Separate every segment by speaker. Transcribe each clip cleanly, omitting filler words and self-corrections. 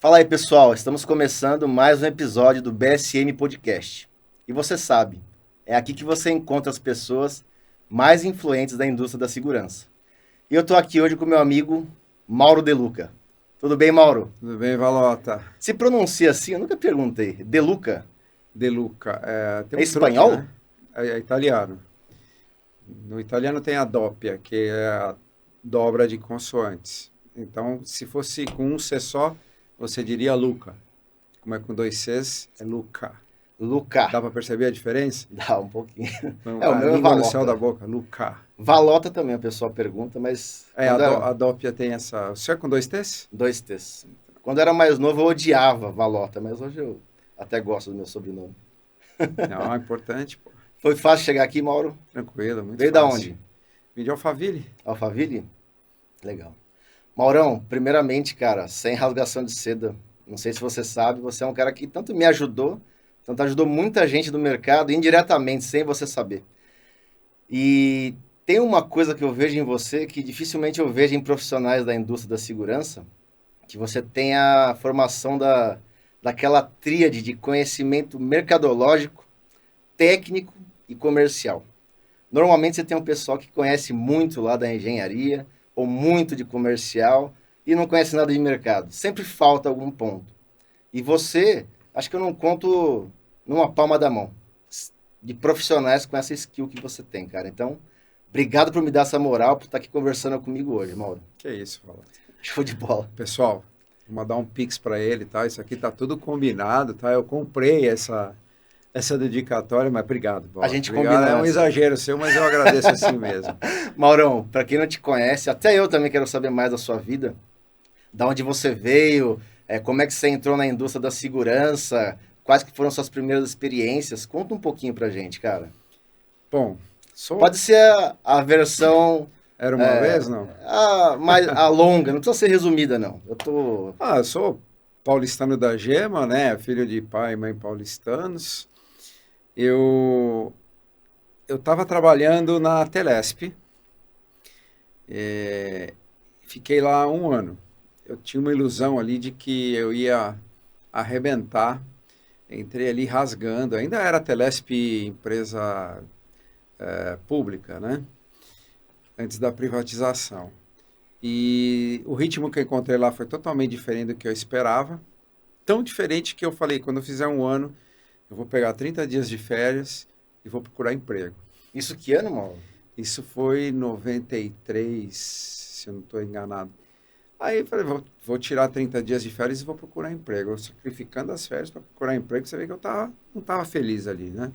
Speaker 1: Fala aí, pessoal. Estamos começando mais um episódio do BSM Podcast. E você sabe, é aqui que você encontra as pessoas mais influentes da indústria da segurança. E eu estou aqui hoje com meu amigo Mauro De Luca. Tudo bem, Mauro?
Speaker 2: Tudo bem, Valota?
Speaker 1: Se pronuncia assim? Eu nunca perguntei. De Luca?
Speaker 2: De Luca. Tem
Speaker 1: É
Speaker 2: um truque,
Speaker 1: espanhol?
Speaker 2: né? É italiano. No italiano tem a doppia, que é a dobra de consoantes. Então, se fosse com um C só, você diria Luca. Como é com dois Cs, é Luca.
Speaker 1: Luca.
Speaker 2: Dá para perceber a diferença?
Speaker 1: Dá um pouquinho. É, o
Speaker 2: A
Speaker 1: meu é
Speaker 2: língua no céu da
Speaker 1: Valota.
Speaker 2: boca, Luca.
Speaker 1: Valota também, a pessoa pergunta, mas quando era
Speaker 2: A doppia tem essa... Você é com dois T's?
Speaker 1: dois T's. Quando era mais novo, eu odiava Valota, mas hoje eu até gosto do meu sobrenome.
Speaker 2: Não, é importante, pô.
Speaker 1: Foi fácil chegar aqui, Mauro?
Speaker 2: Tranquilo, muito
Speaker 1: Veio da
Speaker 2: fácil.
Speaker 1: onde?
Speaker 2: Vim de Alphaville.
Speaker 1: Alphaville? Legal. Maurão, primeiramente, cara, sem rasgação de seda, não sei se você sabe, você é um cara que tanto me ajudou, tanto ajudou muita gente do mercado, indiretamente, sem você saber. E tem uma coisa que eu vejo em você que dificilmente eu vejo em profissionais da indústria da segurança, que você tem a formação daquela tríade de conhecimento mercadológico, técnico e comercial. Normalmente você tem um pessoal que conhece muito lá da engenharia ou muito de comercial e não conhece nada de mercado. Sempre falta algum ponto. E você, acho que eu não conto numa palma da mão de profissionais com essa skill que você tem, cara. Então, obrigado por me dar essa moral, por estar aqui conversando comigo hoje, Mauro.
Speaker 2: Que isso, Valota.
Speaker 1: Show de bola.
Speaker 2: Pessoal, vou mandar um pix para ele, tá? Isso aqui tá tudo combinado, tá? Eu comprei essa dedicatória, mas obrigado,
Speaker 1: A
Speaker 2: Valota.
Speaker 1: gente
Speaker 2: Obrigado.
Speaker 1: combinou
Speaker 2: É um
Speaker 1: essa.
Speaker 2: exagero seu, mas eu agradeço assim mesmo.
Speaker 1: Maurão, para quem não te conhece, até eu também quero saber mais da sua vida. Da onde você veio, como é que você entrou na indústria da segurança, quais que foram suas primeiras experiências. Conta um pouquinho pra gente, cara.
Speaker 2: Bom,
Speaker 1: Pode ser a versão
Speaker 2: era uma vez, não?
Speaker 1: mais a longa, não precisa ser resumida, não. Eu tô.
Speaker 2: Eu sou paulistano da Gema, né? Filho de pai e mãe paulistanos. Eu eu estava trabalhando na Telesp, fiquei lá um ano. Eu tinha uma ilusão ali de que eu ia arrebentar. Entrei ali rasgando. Ainda era Telesp empresa pública, né? Antes da privatização. E o ritmo que eu encontrei lá foi totalmente diferente do que eu esperava. Tão diferente que eu falei, quando eu fizer um ano, eu vou pegar 30 dias de férias e vou procurar emprego.
Speaker 1: Isso que ano, Mauro?
Speaker 2: Isso foi em 93, se eu não estou enganado. Aí eu falei, vou tirar 30 dias de férias e vou procurar emprego. Eu sacrificando as férias para procurar emprego, você vê que eu não estava feliz ali, né?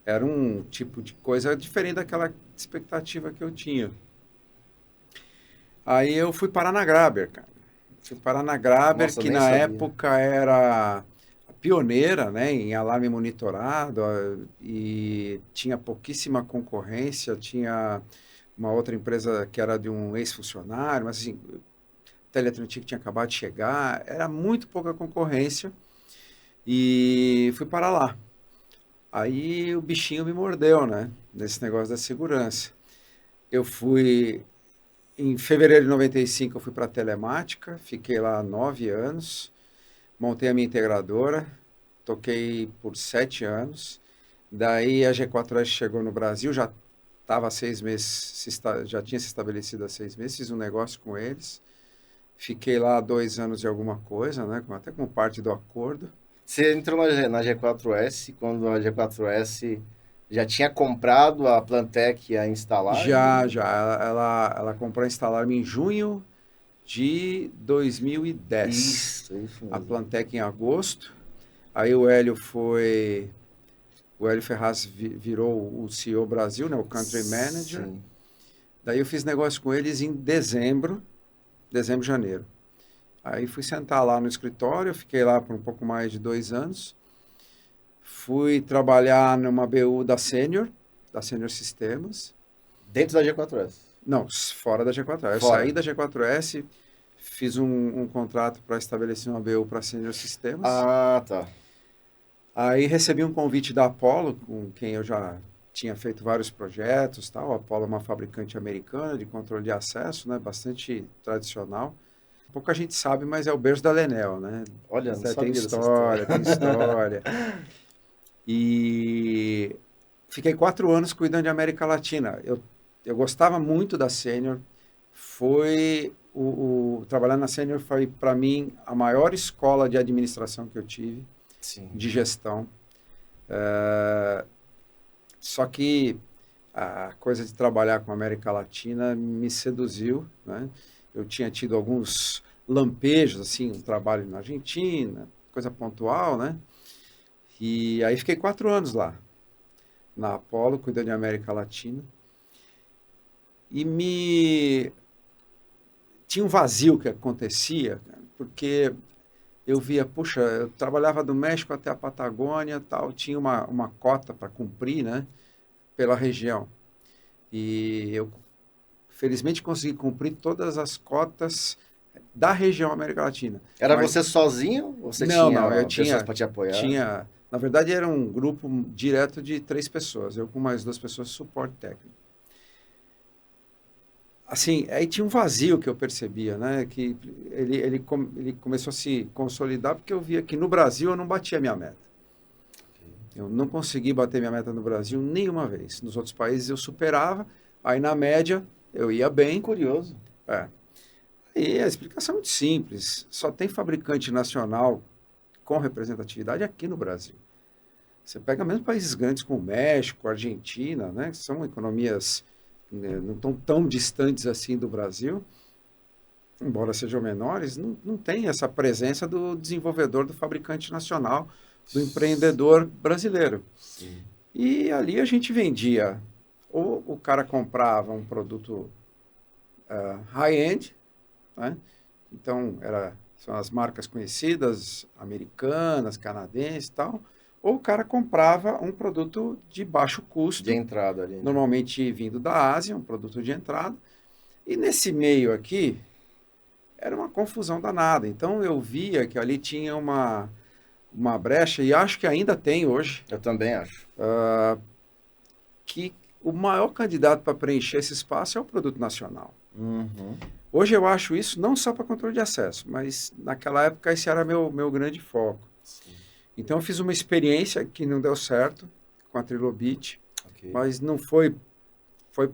Speaker 2: Era um tipo de coisa diferente daquela expectativa que eu tinha. Aí eu fui parar na Graber, cara. Fui parar na Graber,
Speaker 1: Nossa, eu
Speaker 2: que
Speaker 1: nem
Speaker 2: na
Speaker 1: sabia.
Speaker 2: época era a pioneira, né, em alarme monitorado, e tinha pouquíssima concorrência, tinha uma outra empresa que era de um ex-funcionário, mas assim, Teletranstic tinha acabado de chegar, era muito pouca concorrência, e fui parar lá. Aí o bichinho me mordeu, né, nesse negócio da segurança. Eu fui Em fevereiro de 95 eu fui para a Telemática, fiquei lá 9 anos, montei a minha integradora, toquei por 7 anos. Daí a G4S chegou no Brasil, já estava há 6 meses, já tinha se estabelecido há 6 meses, fiz um negócio com eles. Fiquei lá 2 anos e alguma coisa, né? Até como parte do acordo.
Speaker 1: Você entrou na G4S quando a G4S já tinha comprado a Plantec e a Instalarme?
Speaker 2: Já, ela comprou a Instalarme em junho de 2010.
Speaker 1: Isso
Speaker 2: A
Speaker 1: mesmo.
Speaker 2: Plantec em agosto. Aí o Hélio Ferraz virou o CEO Brasil, né, o Country Manager.
Speaker 1: Sim.
Speaker 2: Daí eu fiz negócio com eles em dezembro, janeiro. Aí fui sentar lá no escritório, fiquei lá por um pouco mais de 2 anos. Fui trabalhar numa BU da Senior Sistemas.
Speaker 1: Dentro da G4S.
Speaker 2: Não, fora da G4S. Eu
Speaker 1: Fora.
Speaker 2: saí da G4S, fiz um contrato para estabelecer uma BU para Senior Sistemas.
Speaker 1: Ah, tá.
Speaker 2: Aí recebi um convite da Apollo, com quem eu já tinha feito vários projetos, tal. A Apollo é uma fabricante americana de controle de acesso, né, bastante tradicional. pouca gente sabe, mas é o berço da Lenel, né?
Speaker 1: Olha, não
Speaker 2: Tem
Speaker 1: sabia dessa
Speaker 2: história, tem história. E fiquei 4 anos cuidando de América Latina. Eu gostava muito da Sênior. Trabalhar na Sênior foi, para mim, a maior escola de administração que eu tive,
Speaker 1: Sim.
Speaker 2: de gestão. Só que a coisa de trabalhar com a América Latina me seduziu, né? Eu tinha tido alguns lampejos, assim, um trabalho na Argentina, coisa pontual, né? E aí fiquei 4 anos lá, na Apollo, cuidando de América Latina. E tinha um vazio que acontecia, porque eu via, puxa, eu trabalhava do México até a Patagônia, tal, tinha uma cota para cumprir, né, pela região. E eu, felizmente, consegui cumprir todas as cotas da região América Latina.
Speaker 1: Era
Speaker 2: Mas,
Speaker 1: você sozinho ou você
Speaker 2: não, eu
Speaker 1: tinha pessoas para te apoiar?
Speaker 2: na verdade, era um grupo direto de 3 pessoas, eu com mais 2 pessoas de suporte técnico. Assim, aí tinha um vazio que eu percebia, né? Que ele começou a se consolidar porque eu via que no Brasil eu não batia a minha meta. Eu não consegui bater minha meta no Brasil nenhuma vez. Nos outros países eu superava, aí na média eu ia bem.
Speaker 1: Curioso.
Speaker 2: É. E a explicação é muito simples. Só tem fabricante nacional com representatividade aqui no Brasil. Você pega mesmo países grandes como México, Argentina, né? Que são economias, né, não estão tão distantes assim do Brasil, embora sejam menores, não tem essa presença do desenvolvedor, do fabricante nacional, do empreendedor brasileiro.
Speaker 1: Sim.
Speaker 2: E ali a gente vendia, ou o cara comprava um produto high-end, né? Então são as marcas conhecidas, americanas, canadenses e tal, ou o cara comprava um produto de baixo custo,
Speaker 1: De entrada ali, né?
Speaker 2: normalmente vindo da Ásia, um produto de entrada. E nesse meio aqui, era uma confusão danada. Então eu via que ali tinha uma brecha, e acho que ainda tem hoje,
Speaker 1: Eu também acho.
Speaker 2: que o maior candidato para preencher esse espaço é o produto nacional.
Speaker 1: Uhum.
Speaker 2: Hoje eu acho isso não só para controle de acesso, mas naquela época esse era meu grande foco.
Speaker 1: Sim.
Speaker 2: Então eu fiz uma experiência que não deu certo com a Trilobit,
Speaker 1: Ok.
Speaker 2: mas não foi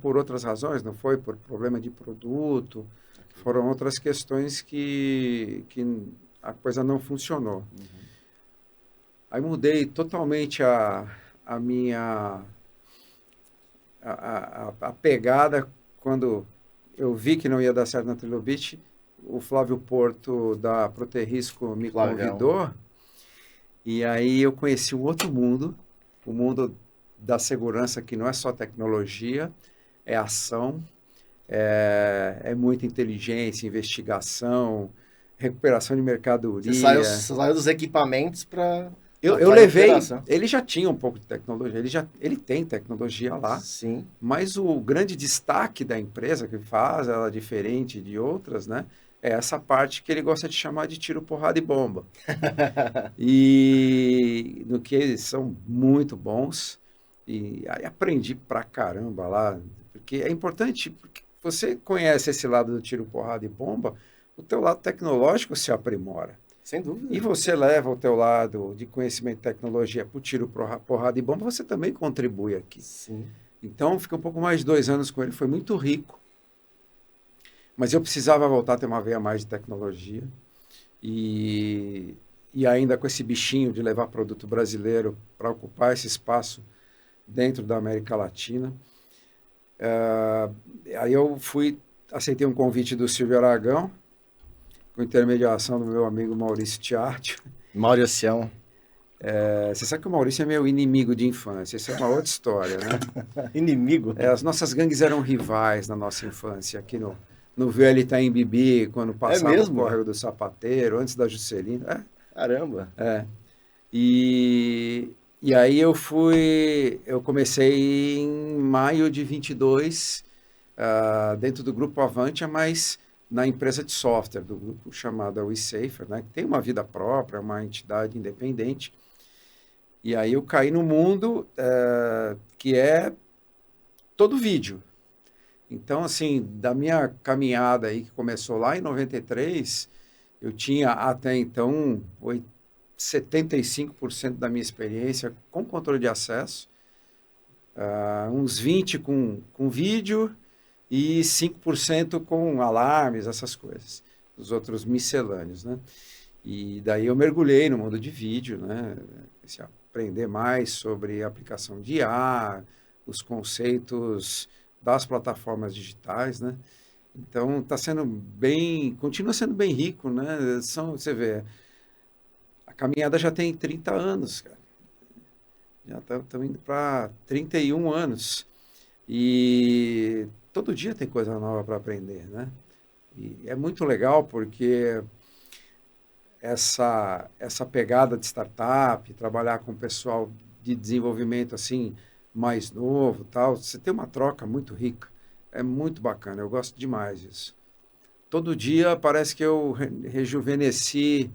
Speaker 2: por outras razões, não foi por problema de produto, foram outras questões que a coisa não funcionou.
Speaker 1: Uhum.
Speaker 2: Aí mudei totalmente a minha a pegada quando eu vi que não ia dar certo na Trilobit. O Flávio Porto da Proterrisco me
Speaker 1: Flavião.
Speaker 2: convidou, e aí eu conheci um outro mundo, o mundo da segurança, que não é só tecnologia, é ação, é muita inteligência, investigação, recuperação de mercadoria.
Speaker 1: Você saiu dos equipamentos para
Speaker 2: Eu levei, ele já tinha um pouco de tecnologia, ele tem tecnologia lá,
Speaker 1: Sim.
Speaker 2: mas o grande destaque da empresa, que faz ela diferente de outras, né, é essa parte que ele gosta de chamar de tiro, porrada e bomba. E no que eles são muito bons, e aí aprendi pra caramba lá, porque é importante, porque você conhece esse lado do tiro, porrada e bomba, o teu lado tecnológico se aprimora.
Speaker 1: Sem dúvida.
Speaker 2: E você leva o teu lado de conhecimento e tecnologia para o tiro, porrada e bomba, você também contribui aqui.
Speaker 1: Sim.
Speaker 2: Então, fiquei um pouco mais de 2 anos com ele, foi muito rico. Mas eu precisava voltar a ter uma veia mais de tecnologia. E ainda com esse bichinho de levar produto brasileiro para ocupar esse espaço dentro da América Latina. Aí eu aceitei um convite do Silvio Aragão, com intermediação do meu amigo Maurício Tiartio.
Speaker 1: Mauricião.
Speaker 2: Você sabe que o Maurício é meu inimigo de infância, isso é uma outra história, né?
Speaker 1: Inimigo?
Speaker 2: As nossas gangues eram rivais na nossa infância, aqui no velho Itaim Bibi, quando passava o córrego do Sapateiro, antes da Juscelina.
Speaker 1: Caramba.
Speaker 2: E aí eu comecei em maio de 22, dentro do Grupo Avantia, mas na empresa de software do grupo chamada WeSafer, né, que tem uma vida própria, uma entidade independente. E aí eu caí no mundo que é todo vídeo. Então, assim, da minha caminhada aí, que começou lá em 93, eu tinha até então 75% da minha experiência com controle de acesso, uns 20 com vídeo e 5% com alarmes, essas coisas, os outros miscelâneos, né? E daí eu mergulhei no mundo de vídeo, né? Se aprender mais sobre a aplicação de IA, os conceitos das plataformas digitais, né? Então está sendo bem, continua sendo bem rico, né? Você vê, a caminhada já tem 30 anos, cara. Já estamos indo para 31 anos. E todo dia tem coisa nova para aprender, né? E é muito legal porque essa pegada de startup, trabalhar com o pessoal de desenvolvimento assim mais novo, tal, você tem uma troca muito rica. É muito bacana, eu gosto demais disso. Todo dia parece que eu rejuvenesci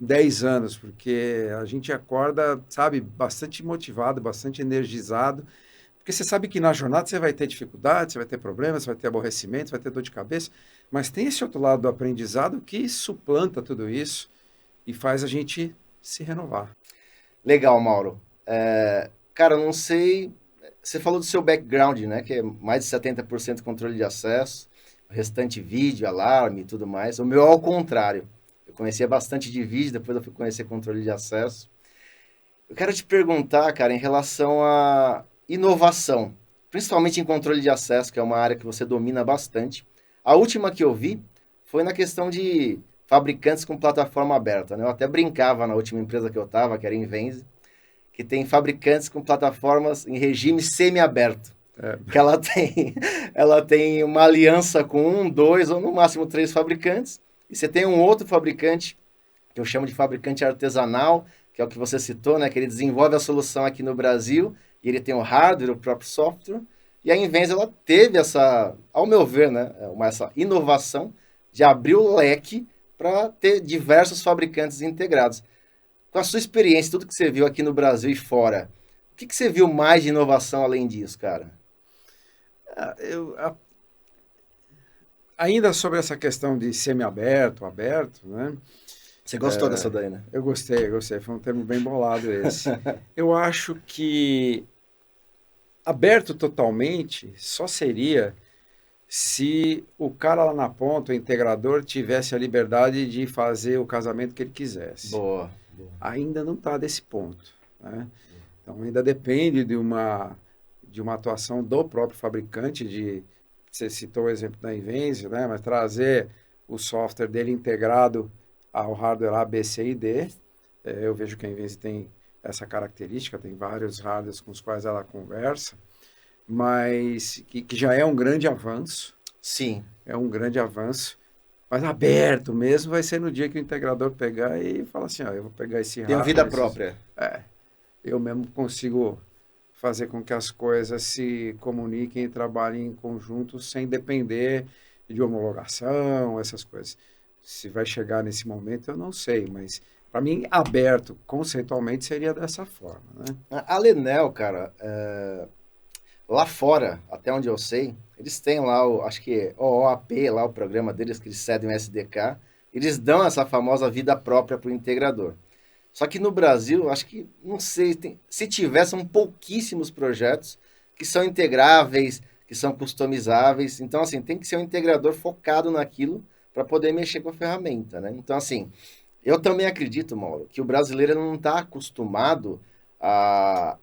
Speaker 2: 10 anos, porque a gente acorda, sabe, bastante motivado, bastante energizado, porque você sabe que na jornada você vai ter dificuldades, você vai ter problemas, você vai ter aborrecimento, você vai ter dor de cabeça, mas tem esse outro lado do aprendizado que suplanta tudo isso e faz a gente se renovar.
Speaker 1: Legal, Mauro. Cara, eu não sei. Você falou do seu background, né? Que é mais de 70% controle de acesso, o restante vídeo, alarme e tudo mais. O meu é ao contrário. Eu conhecia bastante de vídeo, depois eu fui conhecer controle de acesso. Eu quero te perguntar, cara, em relação à inovação, principalmente em controle de acesso, que é uma área que você domina bastante. A última que eu vi foi na questão de fabricantes com plataforma aberta, né? Eu até brincava na última empresa que eu estava, que era a Invenze, que tem fabricantes com plataformas em regime semi-aberto.
Speaker 2: É,
Speaker 1: Que ela tem uma aliança com um, dois ou no máximo três fabricantes, e você tem um outro fabricante, que eu chamo de fabricante artesanal, que é o que você citou, né? Que ele desenvolve a solução aqui no Brasil, e ele tem o hardware, o próprio software, e a Invenza, ela teve essa, ao meu ver, né? Essa inovação de abrir o leque para ter diversos fabricantes integrados. Com a sua experiência, tudo que você viu aqui no Brasil e fora, o que você viu mais de inovação além disso, cara?
Speaker 2: eu, ainda sobre essa questão de semi-aberto, aberto, né?
Speaker 1: Você gostou dessa daí, né?
Speaker 2: Eu gostei, foi um termo bem bolado esse. Eu acho que aberto totalmente só seria se o cara lá na ponta, o integrador, tivesse a liberdade de fazer o casamento que ele quisesse.
Speaker 1: Boa, boa.
Speaker 2: Ainda não está desse ponto, né? Então ainda depende de uma atuação do próprio fabricante, você citou o exemplo da Invenze, né? Mas trazer o software dele integrado ao hardware A, B, C e D. Eu vejo que a Invenze tem essa característica, tem vários hardwares com os quais ela conversa, mas que já é um grande avanço.
Speaker 1: Sim.
Speaker 2: É um grande avanço. Mas aberto mesmo vai ser no dia que o integrador pegar e falar assim, ó, eu vou pegar esse
Speaker 1: Tem uma
Speaker 2: hardware.
Speaker 1: vida própria.
Speaker 2: Eu mesmo consigo fazer com que as coisas se comuniquem e trabalhem em conjunto sem depender de homologação, essas coisas. Se vai chegar nesse momento, eu não sei, mas para mim, aberto, conceitualmente, seria dessa forma, né?
Speaker 1: A Lenel, cara, lá fora, até onde eu sei, eles têm lá, acho que é OOAP, lá o programa deles, que eles cedem o SDK, eles dão essa famosa vida própria para o integrador. Só que no Brasil, acho que, não sei, se tiver, são pouquíssimos projetos que são integráveis, que são customizáveis. Então, assim, tem que ser um integrador focado naquilo para poder mexer com a ferramenta, né? Então, assim, eu também acredito, Mauro, que o brasileiro não está acostumado a,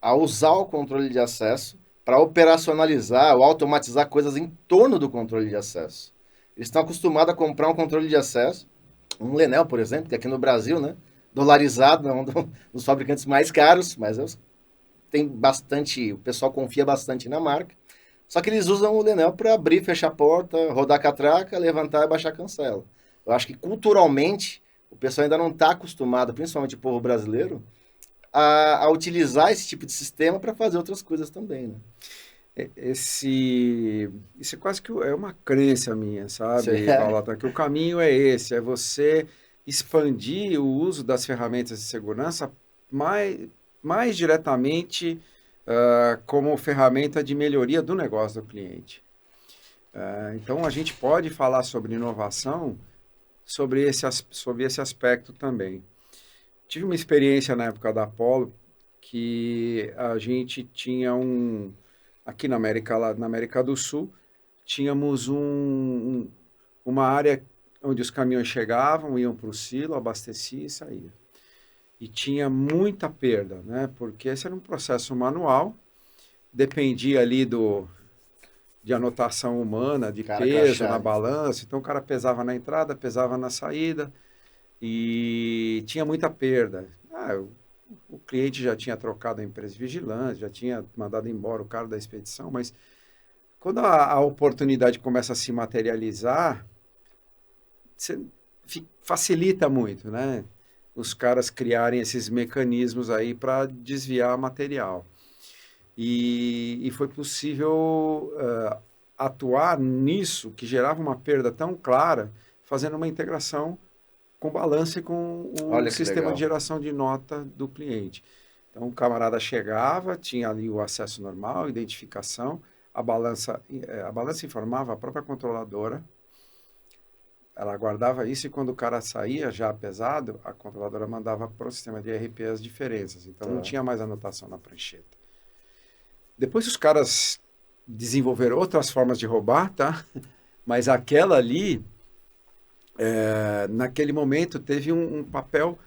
Speaker 1: a usar o controle de acesso para operacionalizar ou automatizar coisas em torno do controle de acesso. Eles estão acostumados a comprar um controle de acesso, um Lenel, por exemplo, que aqui no Brasil, né? Dolarizado, é um dos fabricantes mais caros, mas tem bastante, o pessoal confia bastante na marca. Só que eles usam o Lenel para abrir, fechar a porta, rodar a catraca, levantar e baixar a cancela. Eu acho que culturalmente o pessoal ainda não está acostumado, principalmente o povo brasileiro, a utilizar esse tipo de sistema para fazer outras coisas também, né?
Speaker 2: Isso é quase que é uma crença minha, sabe,
Speaker 1: É,
Speaker 2: Paula? Que o caminho é esse, é você expandir o uso das ferramentas de segurança mais diretamente como ferramenta de melhoria do negócio do cliente. Então, a gente pode falar sobre inovação sobre esse aspecto também. Tive uma experiência na época da Apollo que a gente tinha aqui na América do Sul, tínhamos uma área onde os caminhões chegavam, iam para o silo, abastecia e saía. E tinha muita perda, né? Porque esse era um processo manual, dependia ali de anotação humana, de
Speaker 1: Cara,
Speaker 2: peso na
Speaker 1: crachá.
Speaker 2: balança. Então, o cara pesava na entrada, pesava na saída e tinha muita perda. O cliente já tinha trocado a empresa de vigilância, já tinha mandado embora o cara da expedição, mas quando a oportunidade começa a se materializar, facilita muito, né? Os caras criarem esses mecanismos aí para desviar material. E foi possível atuar nisso, que gerava uma perda tão clara, fazendo uma integração com balança e com o
Speaker 1: Olha que
Speaker 2: sistema de
Speaker 1: legal.
Speaker 2: geração de nota do cliente. Então, o camarada chegava, tinha ali o acesso normal, identificação, a balança informava a própria controladora, ela guardava isso e quando o cara saía já pesado, a controladora mandava para o sistema de ERP as diferenças. Então, não
Speaker 1: Tá.
Speaker 2: tinha mais anotação na prancheta. Depois os caras desenvolveram outras formas de roubar, tá? Mas aquela ali, naquele momento, teve um papel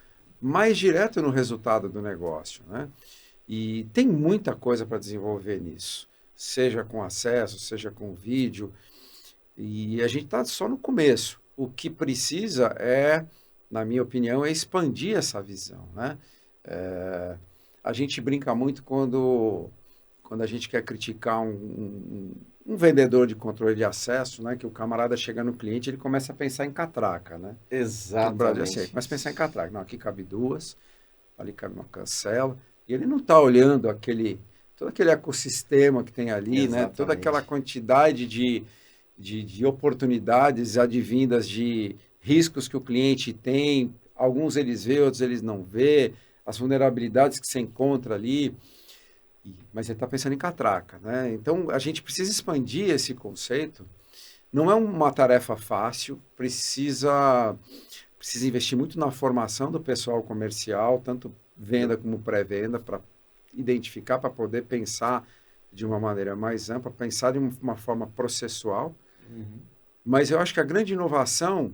Speaker 2: mais direto no resultado do negócio, né? E tem muita coisa para desenvolver nisso, seja com acesso, seja com vídeo, e a gente está só no começo. O que precisa na minha opinião, é expandir essa visão, né? A gente brinca muito quando a gente quer criticar um vendedor de controle de acesso, né? Que o camarada chega no cliente, ele começa a pensar em catraca, né? Aqui no Brasil é assim, ele
Speaker 1: Exatamente.
Speaker 2: começa a pensar em catraca. Não, aqui cabe duas, ali cabe uma cancela. E ele não está olhando todo aquele ecossistema que tem ali, né? Toda aquela
Speaker 1: Exatamente.
Speaker 2: quantidade de oportunidades advindas de riscos que o cliente tem. Alguns eles vê, outros eles não vê. As vulnerabilidades que você encontra ali. Mas ele está pensando em catraca, né? Então, a gente precisa expandir esse conceito. Não é uma tarefa fácil, precisa investir muito na formação do pessoal comercial, tanto venda como pré-venda, para identificar, para poder pensar de uma maneira mais ampla, pensar de uma forma processual.
Speaker 1: Uhum.
Speaker 2: Mas eu acho que a grande inovação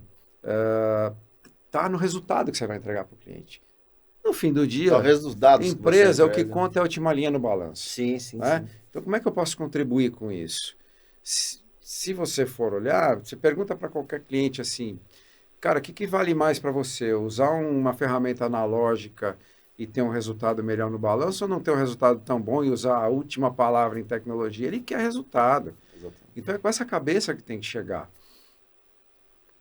Speaker 2: está no resultado que você vai entregar para o cliente. No fim do dia,
Speaker 1: Talvez dos dados que você
Speaker 2: empresa, o que
Speaker 1: entrega.
Speaker 2: conta é a última linha no balanço.
Speaker 1: Sim, sim,
Speaker 2: Né?
Speaker 1: sim.
Speaker 2: Então, como é que eu posso contribuir com isso? Se você for olhar, você pergunta para qualquer cliente assim, cara, o que vale mais para você? Usar uma ferramenta analógica e ter um resultado melhor no balanço ou não ter um resultado tão bom e usar a última palavra em tecnologia? Ele quer resultado.
Speaker 1: Exatamente.
Speaker 2: Então, é com essa cabeça que tem que chegar.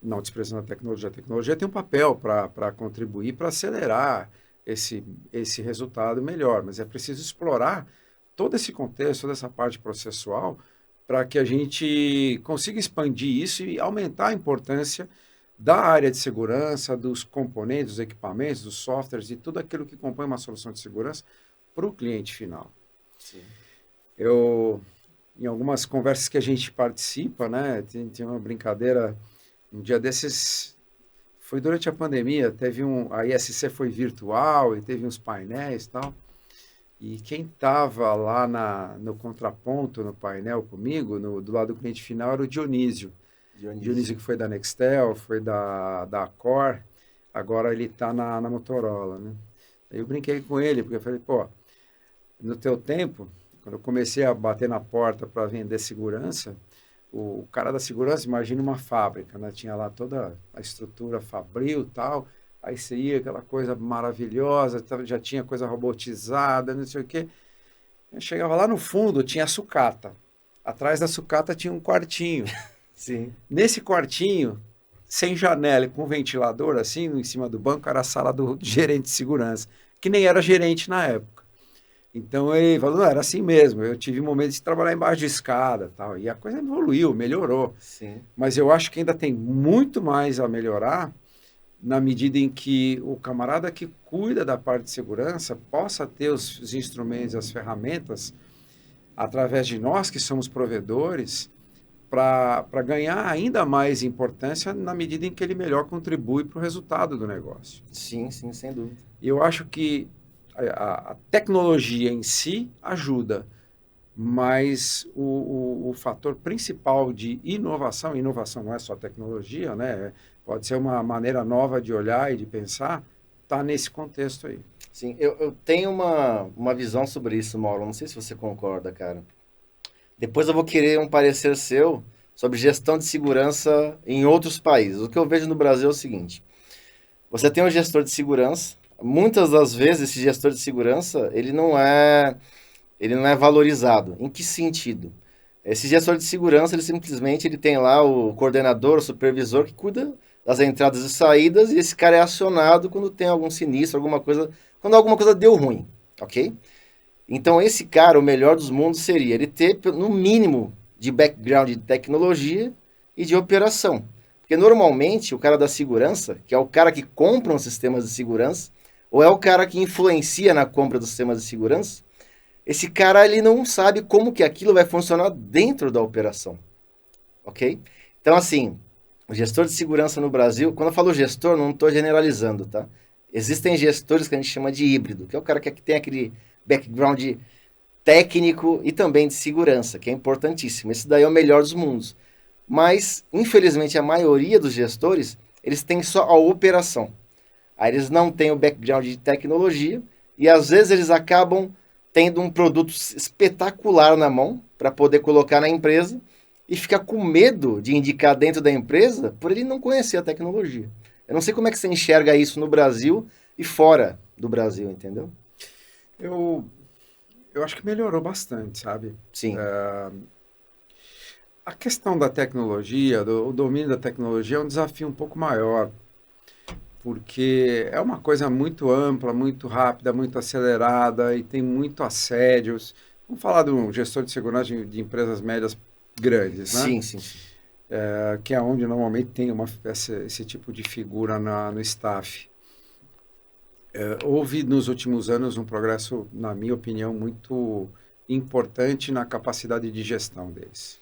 Speaker 2: Não desprezando a tecnologia tem um papel para contribuir, para acelerar esse resultado melhor, mas é preciso explorar todo esse contexto, toda essa parte processual, para que a gente consiga expandir isso e aumentar a importância da área de segurança, dos componentes, dos equipamentos, dos softwares e tudo aquilo que compõe uma solução de segurança para o cliente final.
Speaker 1: Sim.
Speaker 2: Em algumas conversas que a gente participa, né, tem uma brincadeira, um dia desses, foi durante a pandemia, a ISC foi virtual e teve uns painéis e tal, e quem estava lá no contraponto, no painel comigo, do lado do cliente final, era o Dionísio. Dionísio que foi da Nextel, foi da Accor, agora ele está na Motorola, né? Aí eu brinquei com ele, porque eu falei, pô, no teu tempo, quando eu comecei a bater na porta para vender segurança, o cara da segurança, imagina uma fábrica, né? Tinha lá toda a estrutura fabril e tal, aí você ia, aquela coisa maravilhosa, já tinha coisa robotizada, não sei o quê. Eu chegava lá no fundo, tinha a sucata. Atrás da sucata tinha um quartinho.
Speaker 1: Sim.
Speaker 2: Nesse quartinho, sem janela e com ventilador assim, em cima do banco, era a sala do gerente de segurança, que nem era gerente na época. Então ele falou, não, era assim mesmo, eu tive momentos de trabalhar embaixo de escada tal, e a coisa evoluiu, melhorou.
Speaker 1: Sim.
Speaker 2: Mas eu acho que ainda tem muito mais a melhorar na medida em que o camarada que cuida da parte de segurança possa ter os instrumentos, as ferramentas, através de nós que somos provedores, para ganhar ainda mais importância na medida em que ele melhor contribui para o resultado do negócio.
Speaker 1: Sim, sim, sem dúvida.
Speaker 2: E eu acho que a tecnologia em si ajuda, mas o fator principal de inovação, inovação não é só tecnologia, né? Pode ser uma maneira nova de olhar e de pensar, está nesse contexto aí.
Speaker 1: Sim, eu tenho uma visão sobre isso, Mauro. Não sei se você concorda, cara. Depois eu vou querer um parecer seu sobre gestão de segurança em outros países. O que eu vejo no Brasil é o seguinte: você tem um gestor de segurança. Muitas das vezes esse gestor de segurança ele não é valorizado. Em que sentido? Esse gestor de segurança, ele simplesmente tem lá o coordenador, o supervisor que cuida das entradas e saídas e esse cara é acionado quando tem algum sinistro, alguma coisa, quando alguma coisa deu ruim, ok? Então esse cara, o melhor dos mundos seria ele ter no mínimo de background de tecnologia e de operação. Porque normalmente o cara da segurança, que é o cara que compra os sistemas de segurança, ou é o cara que influencia na compra dos sistemas de segurança, esse cara ele não sabe como que aquilo vai funcionar dentro da operação, ok? Então assim, o gestor de segurança no Brasil, quando eu falo gestor, não estou generalizando, tá? Existem gestores que a gente chama de híbrido, que é o cara que tem aquele background técnico e também de segurança, que é importantíssimo. Esse daí é o melhor dos mundos. Mas, infelizmente, a maioria dos gestores, eles têm só a operação. Aí eles não têm o background de tecnologia e às vezes eles acabam tendo um produto espetacular na mão para poder colocar na empresa e fica com medo de indicar dentro da empresa por ele não conhecer a tecnologia. Eu não sei como é que você enxerga isso no Brasil e fora do Brasil, entendeu?
Speaker 2: Eu, eu acho que melhorou bastante, sabe?
Speaker 1: Sim,
Speaker 2: A questão da tecnologia, o domínio da tecnologia é um desafio um pouco maior, porque é uma coisa muito ampla, muito rápida, muito acelerada e tem muito assédios. Vamos falar de um gestor de segurança de empresas médias grandes, né?
Speaker 1: sim, sim, sim.
Speaker 2: Que é onde normalmente tem esse tipo de figura no staff. Houve nos últimos anos um progresso, na minha opinião, muito importante na capacidade de gestão deles.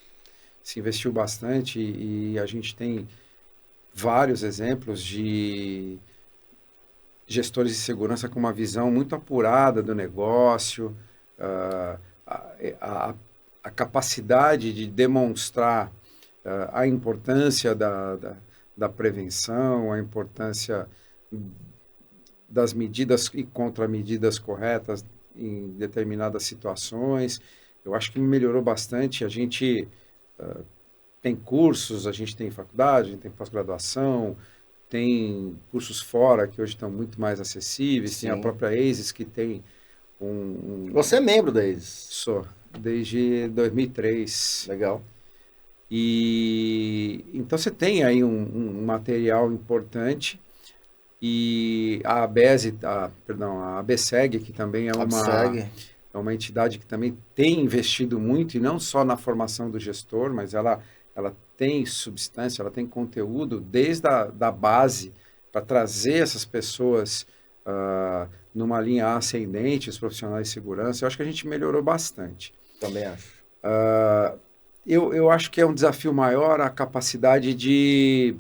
Speaker 2: Se investiu bastante e a gente tem vários exemplos de gestores de segurança com uma visão muito apurada do negócio, ah, a capacidade de demonstrar a importância da prevenção, a importância das medidas e contramedidas corretas em determinadas situações. Eu acho que melhorou bastante. A gente tem cursos, a gente tem faculdade, a gente tem pós-graduação, tem cursos fora que hoje estão muito mais acessíveis, tem a
Speaker 1: Sim.
Speaker 2: própria ASIS que tem um
Speaker 1: Você é membro deles.
Speaker 2: só desde 2003.
Speaker 1: Legal.
Speaker 2: E então você tem aí um material importante e a ABESE, perdão, a ABSEG, que também
Speaker 1: Absegue.
Speaker 2: é uma entidade que também tem investido muito, e não só na formação do gestor, mas ela tem substância, ela tem conteúdo desde da base para trazer essas pessoas numa linha ascendente, os profissionais de segurança. Eu acho que a gente melhorou bastante.
Speaker 1: Também acho.
Speaker 2: Eu acho que é um desafio maior a capacidade de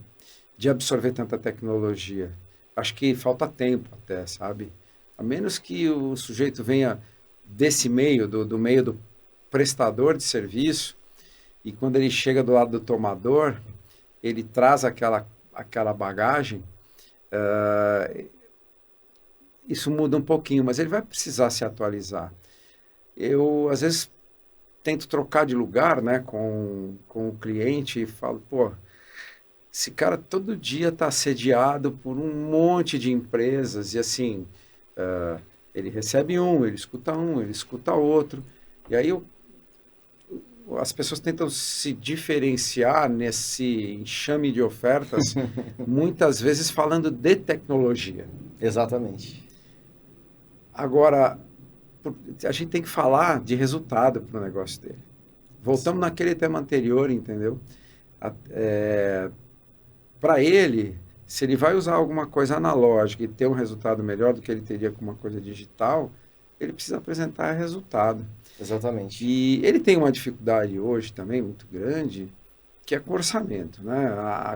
Speaker 2: absorver tanta tecnologia. Acho que falta tempo até, sabe? A menos que o sujeito venha desse meio, do meio do prestador de serviço, e quando ele chega do lado do tomador, ele traz aquela bagagem, isso muda um pouquinho, mas ele vai precisar se atualizar. Eu, às vezes, tento trocar de lugar, né, com o cliente e falo, pô, esse cara todo dia está assediado por um monte de empresas e assim, ele recebe ele escuta outro, e aí as pessoas tentam se diferenciar nesse enxame de ofertas, muitas vezes falando de tecnologia.
Speaker 1: Exatamente.
Speaker 2: Agora, a gente tem que falar de resultado para o negócio dele. Voltamos naquele tema anterior, entendeu? Para ele, se ele vai usar alguma coisa analógica e ter um resultado melhor do que ele teria com uma coisa digital, ele precisa apresentar resultado.
Speaker 1: Exatamente.
Speaker 2: E ele tem uma dificuldade hoje também muito grande que é com orçamento, né?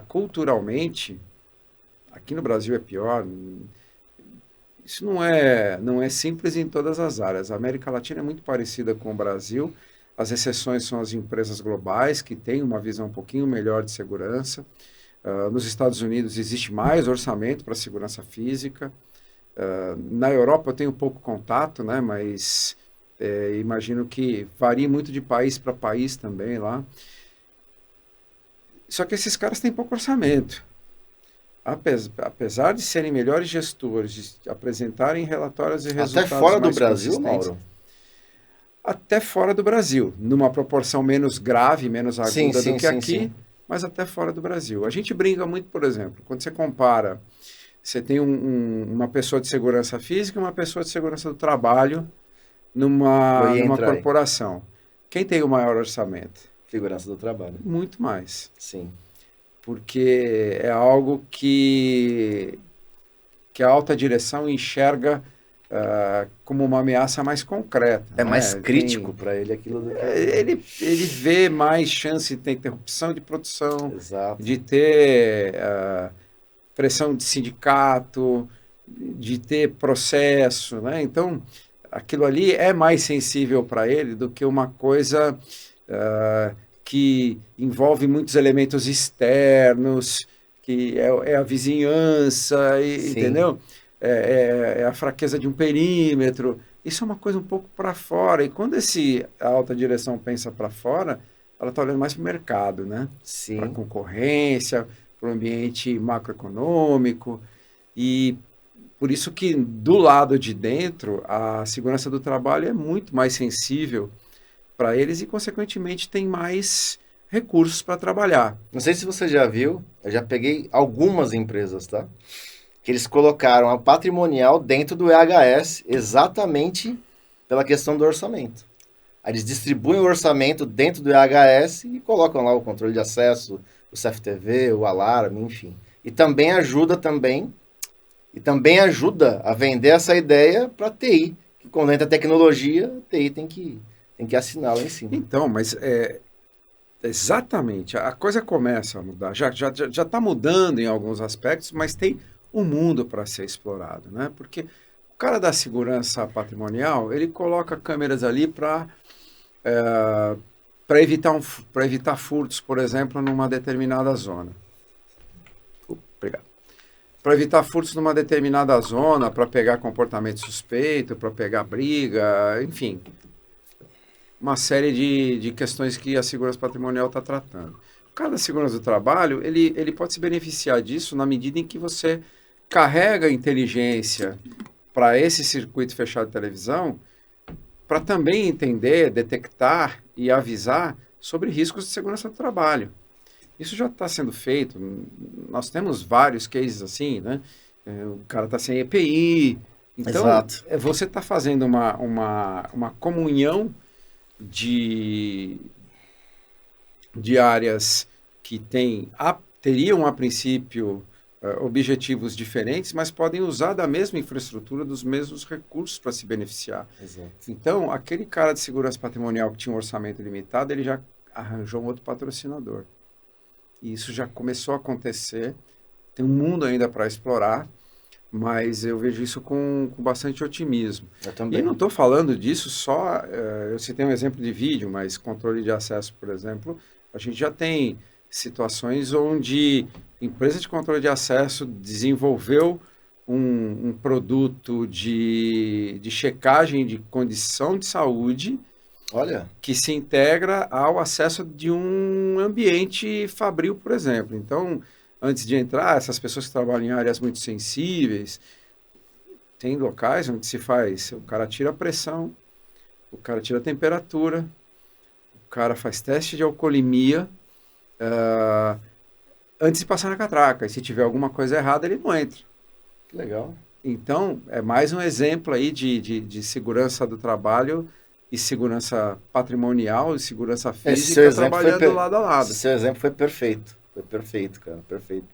Speaker 2: Culturalmente, aqui no Brasil é pior. Isso não é simples em todas as áreas. A América Latina é muito parecida com o Brasil. As exceções são as empresas globais, que têm uma visão um pouquinho melhor de segurança. Nos Estados Unidos existe mais orçamento para segurança física. Na Europa eu tenho pouco contato, né? Mas imagino que varia muito de país para país também lá. Só que esses caras têm pouco orçamento. Apesar de serem melhores gestores, de apresentarem relatórios e
Speaker 1: Até
Speaker 2: resultados
Speaker 1: fora do
Speaker 2: mais
Speaker 1: Brasil,
Speaker 2: consistentes,
Speaker 1: Mauro?
Speaker 2: até fora do Brasil, numa proporção menos grave, menos
Speaker 1: Sim,
Speaker 2: aguda do
Speaker 1: sim,
Speaker 2: que
Speaker 1: sim,
Speaker 2: aqui,
Speaker 1: sim.
Speaker 2: mas até fora do Brasil. A gente brinca muito, por exemplo, quando você compara, você tem uma pessoa de segurança física e uma pessoa de segurança do trabalho
Speaker 1: Eu
Speaker 2: numa,
Speaker 1: ia
Speaker 2: numa
Speaker 1: entrar aí.
Speaker 2: corporação. Quem tem o maior orçamento?
Speaker 1: Segurança do trabalho.
Speaker 2: Muito mais.
Speaker 1: Sim.
Speaker 2: Porque é algo que a alta direção enxerga como uma ameaça mais concreta,
Speaker 1: É mais
Speaker 2: né?
Speaker 1: crítico para ele aquilo do que.
Speaker 2: Ele vê mais chance de ter interrupção de produção,
Speaker 1: Exato.
Speaker 2: de ter pressão de sindicato, de ter processo, né? Então, aquilo ali é mais sensível para ele do que uma coisa que envolve muitos elementos externos, que é a vizinhança,
Speaker 1: Sim.
Speaker 2: entendeu? É a fraqueza de um perímetro. Isso é uma coisa um pouco para fora. E quando a alta direção pensa para fora, ela está olhando mais para o mercado, né? Para a
Speaker 1: Sim.
Speaker 2: concorrência, para o ambiente macroeconômico. E por isso que do lado de dentro, a segurança do trabalho é muito mais sensível para eles e, consequentemente, tem mais recursos para trabalhar.
Speaker 1: Não sei se você já viu, eu já peguei algumas empresas, tá? Que eles colocaram a patrimonial dentro do EHS exatamente pela questão do orçamento. Aí eles distribuem o orçamento dentro do EHS e colocam lá o controle de acesso, o CFTV, o alarme, enfim. E também ajuda a vender essa ideia para TI, que quando entra tecnologia, a TI tem que assinar lá em cima.
Speaker 2: Então, mas exatamente, a coisa começa a mudar. Já está mudando em alguns aspectos, mas tem um mundo para ser explorado, né? Porque o cara da segurança patrimonial, ele coloca câmeras ali para evitar furtos, por exemplo, numa determinada zona. Obrigado. Para evitar furtos numa determinada zona, para pegar comportamento suspeito, para pegar briga, enfim, uma série de questões que a segurança patrimonial está tratando. O cara da segurança do trabalho, ele pode se beneficiar disso na medida em que você carrega inteligência para esse circuito fechado de televisão, para também entender, detectar e avisar sobre riscos de segurança do trabalho. Isso já está sendo feito. Nós temos vários cases assim, né? O cara está sem EPI. Então,
Speaker 1: Exato.
Speaker 2: você está fazendo uma comunhão de áreas que teriam, a princípio, objetivos diferentes, mas podem usar da mesma infraestrutura, dos mesmos recursos para se beneficiar.
Speaker 1: Exato.
Speaker 2: Então, aquele cara de segurança patrimonial que tinha um orçamento limitado, ele já arranjou um outro patrocinador. E isso já começou a acontecer. Tem um mundo ainda para explorar, mas eu vejo isso com bastante otimismo.
Speaker 1: Eu
Speaker 2: E
Speaker 1: também.
Speaker 2: não estou falando disso só, eu citei um exemplo de vídeo, mas controle de acesso, por exemplo, a gente já tem situações onde empresa de controle de acesso desenvolveu um produto de checagem de condição de saúde
Speaker 1: Olha,
Speaker 2: que se integra ao acesso de um ambiente fabril, por exemplo. Então, antes de entrar, essas pessoas que trabalham em áreas muito sensíveis, tem locais onde se faz, o cara tira a pressão, o cara tira a temperatura, o cara faz teste de alcoolemia, antes de passar na catraca. E se tiver alguma coisa errada, ele não entra.
Speaker 1: que legal.
Speaker 2: Então, é mais um exemplo aí de segurança do trabalho e segurança patrimonial e segurança
Speaker 1: Esse seu
Speaker 2: física
Speaker 1: exemplo foi,
Speaker 2: trabalhando lado a
Speaker 1: esse
Speaker 2: lado.
Speaker 1: seu exemplo foi perfeito. Foi perfeito, cara, perfeito.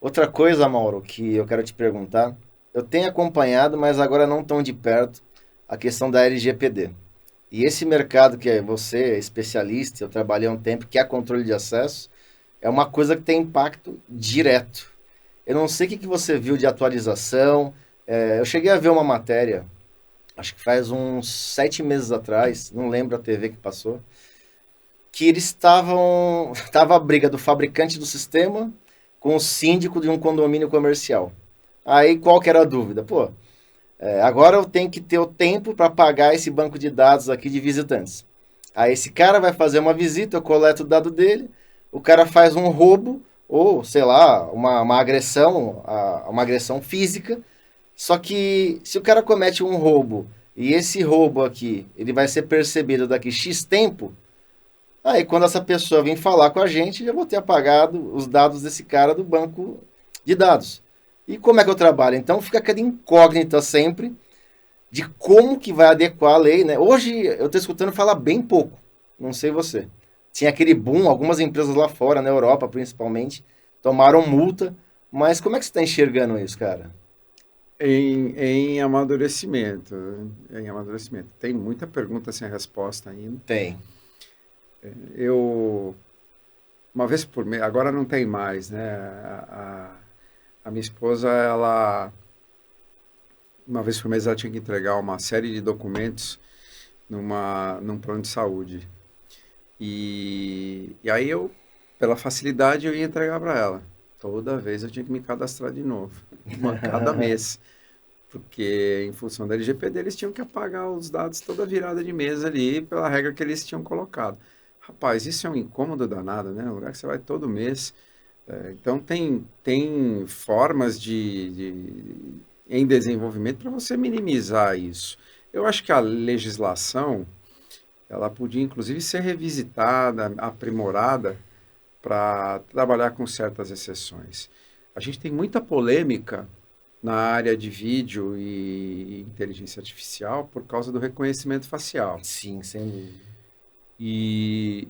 Speaker 1: Outra coisa, Mauro, que eu quero te perguntar, eu tenho acompanhado, mas agora não tão de perto, a questão da LGPD. E esse mercado que você é especialista, eu trabalhei há um tempo, que é controle de acesso, é uma coisa que tem impacto direto. Eu não sei o que você viu de atualização. Eu cheguei a ver uma matéria, acho que faz uns 7 meses atrás, não lembro a TV que passou, que eles tava a briga do fabricante do sistema com o síndico de um condomínio comercial. Aí qual que era a dúvida? Pô, agora eu tenho que ter o tempo para pagar esse banco de dados aqui de visitantes. Aí esse cara vai fazer uma visita, eu coleto o dado dele, o cara faz um roubo, ou sei lá, uma agressão, uma agressão física. Só que se o cara comete um roubo e esse roubo aqui, ele vai ser percebido daqui X tempo, aí quando essa pessoa vir falar com a gente, já vou ter apagado os dados desse cara do banco de dados. E como é que eu trabalho? Então fica aquela incógnita sempre de como que vai adequar a lei, né? Hoje eu estou escutando falar bem pouco, não sei você. Tinha aquele boom, algumas empresas lá fora, na Europa principalmente, tomaram multa, mas como é que você está enxergando isso, cara?
Speaker 2: Em amadurecimento, em amadurecimento. Tem muita pergunta sem resposta ainda.
Speaker 1: Tem.
Speaker 2: Eu, uma vez por mês, agora não tem mais, né? A minha esposa, uma vez por mês, ela tinha que entregar uma série de documentos num plano de saúde. E aí pela facilidade, eu ia entregar para ela. Toda vez eu tinha que me cadastrar de novo, cada mês. Porque, em função da LGPD, eles tinham que apagar os dados toda virada de mesa ali, pela regra que eles tinham colocado. Rapaz, isso é um incômodo danado, né? Um lugar que você vai todo mês. Então, tem formas em desenvolvimento para você minimizar isso. Eu acho que a legislação, ela podia, inclusive, ser revisitada, aprimorada, para trabalhar com certas exceções. A gente tem muita polêmica na área de vídeo e inteligência artificial por causa do reconhecimento facial.
Speaker 1: Sim, sem dúvida.
Speaker 2: E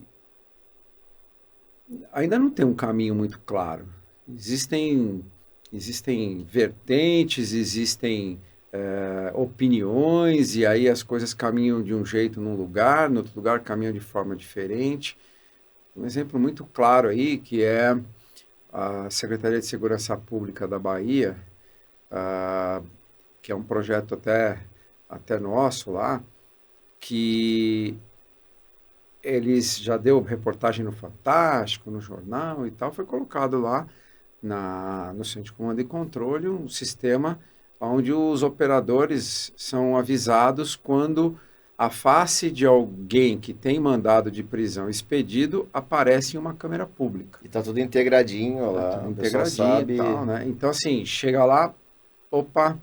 Speaker 2: ainda não tem um caminho muito claro. Existem vertentes, existem opiniões, e aí as coisas caminham de um jeito num lugar, no outro lugar caminham de forma diferente. Um exemplo muito claro aí, que é a Secretaria de Segurança Pública da Bahia, que é um projeto até nosso lá, que eles já deu reportagem no Fantástico, no jornal e tal, foi colocado lá no Centro de Comando e Controle um sistema onde os operadores são avisados quando a face de alguém que tem mandado de prisão expedido aparece em uma câmera pública.
Speaker 1: E tá tudo integradinho lá,
Speaker 2: tudo
Speaker 1: a pessoa sabe.
Speaker 2: e tal, né? Então, assim, chega lá, opa,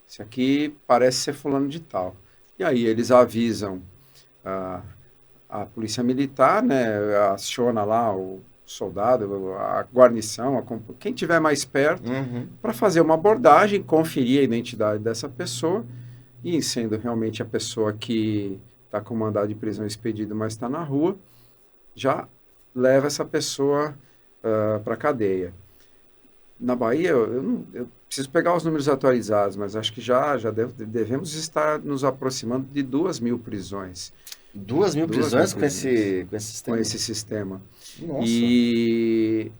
Speaker 2: esse aqui parece ser fulano de tal. E aí eles avisam a polícia militar, né? Aciona lá o soldado, a guarnição, quem tiver mais perto, para fazer uma abordagem, conferir a identidade dessa pessoa, e sendo realmente a pessoa que está com mandado de prisão expedido, mas está na rua, já leva essa pessoa para a cadeia. Na Bahia, eu preciso pegar os números atualizados, mas acho que já devemos estar nos aproximando de 2.000 prisões.
Speaker 1: 2.000 prisões com esse sistema?
Speaker 2: Com esse sistema.
Speaker 1: Nossa.
Speaker 2: E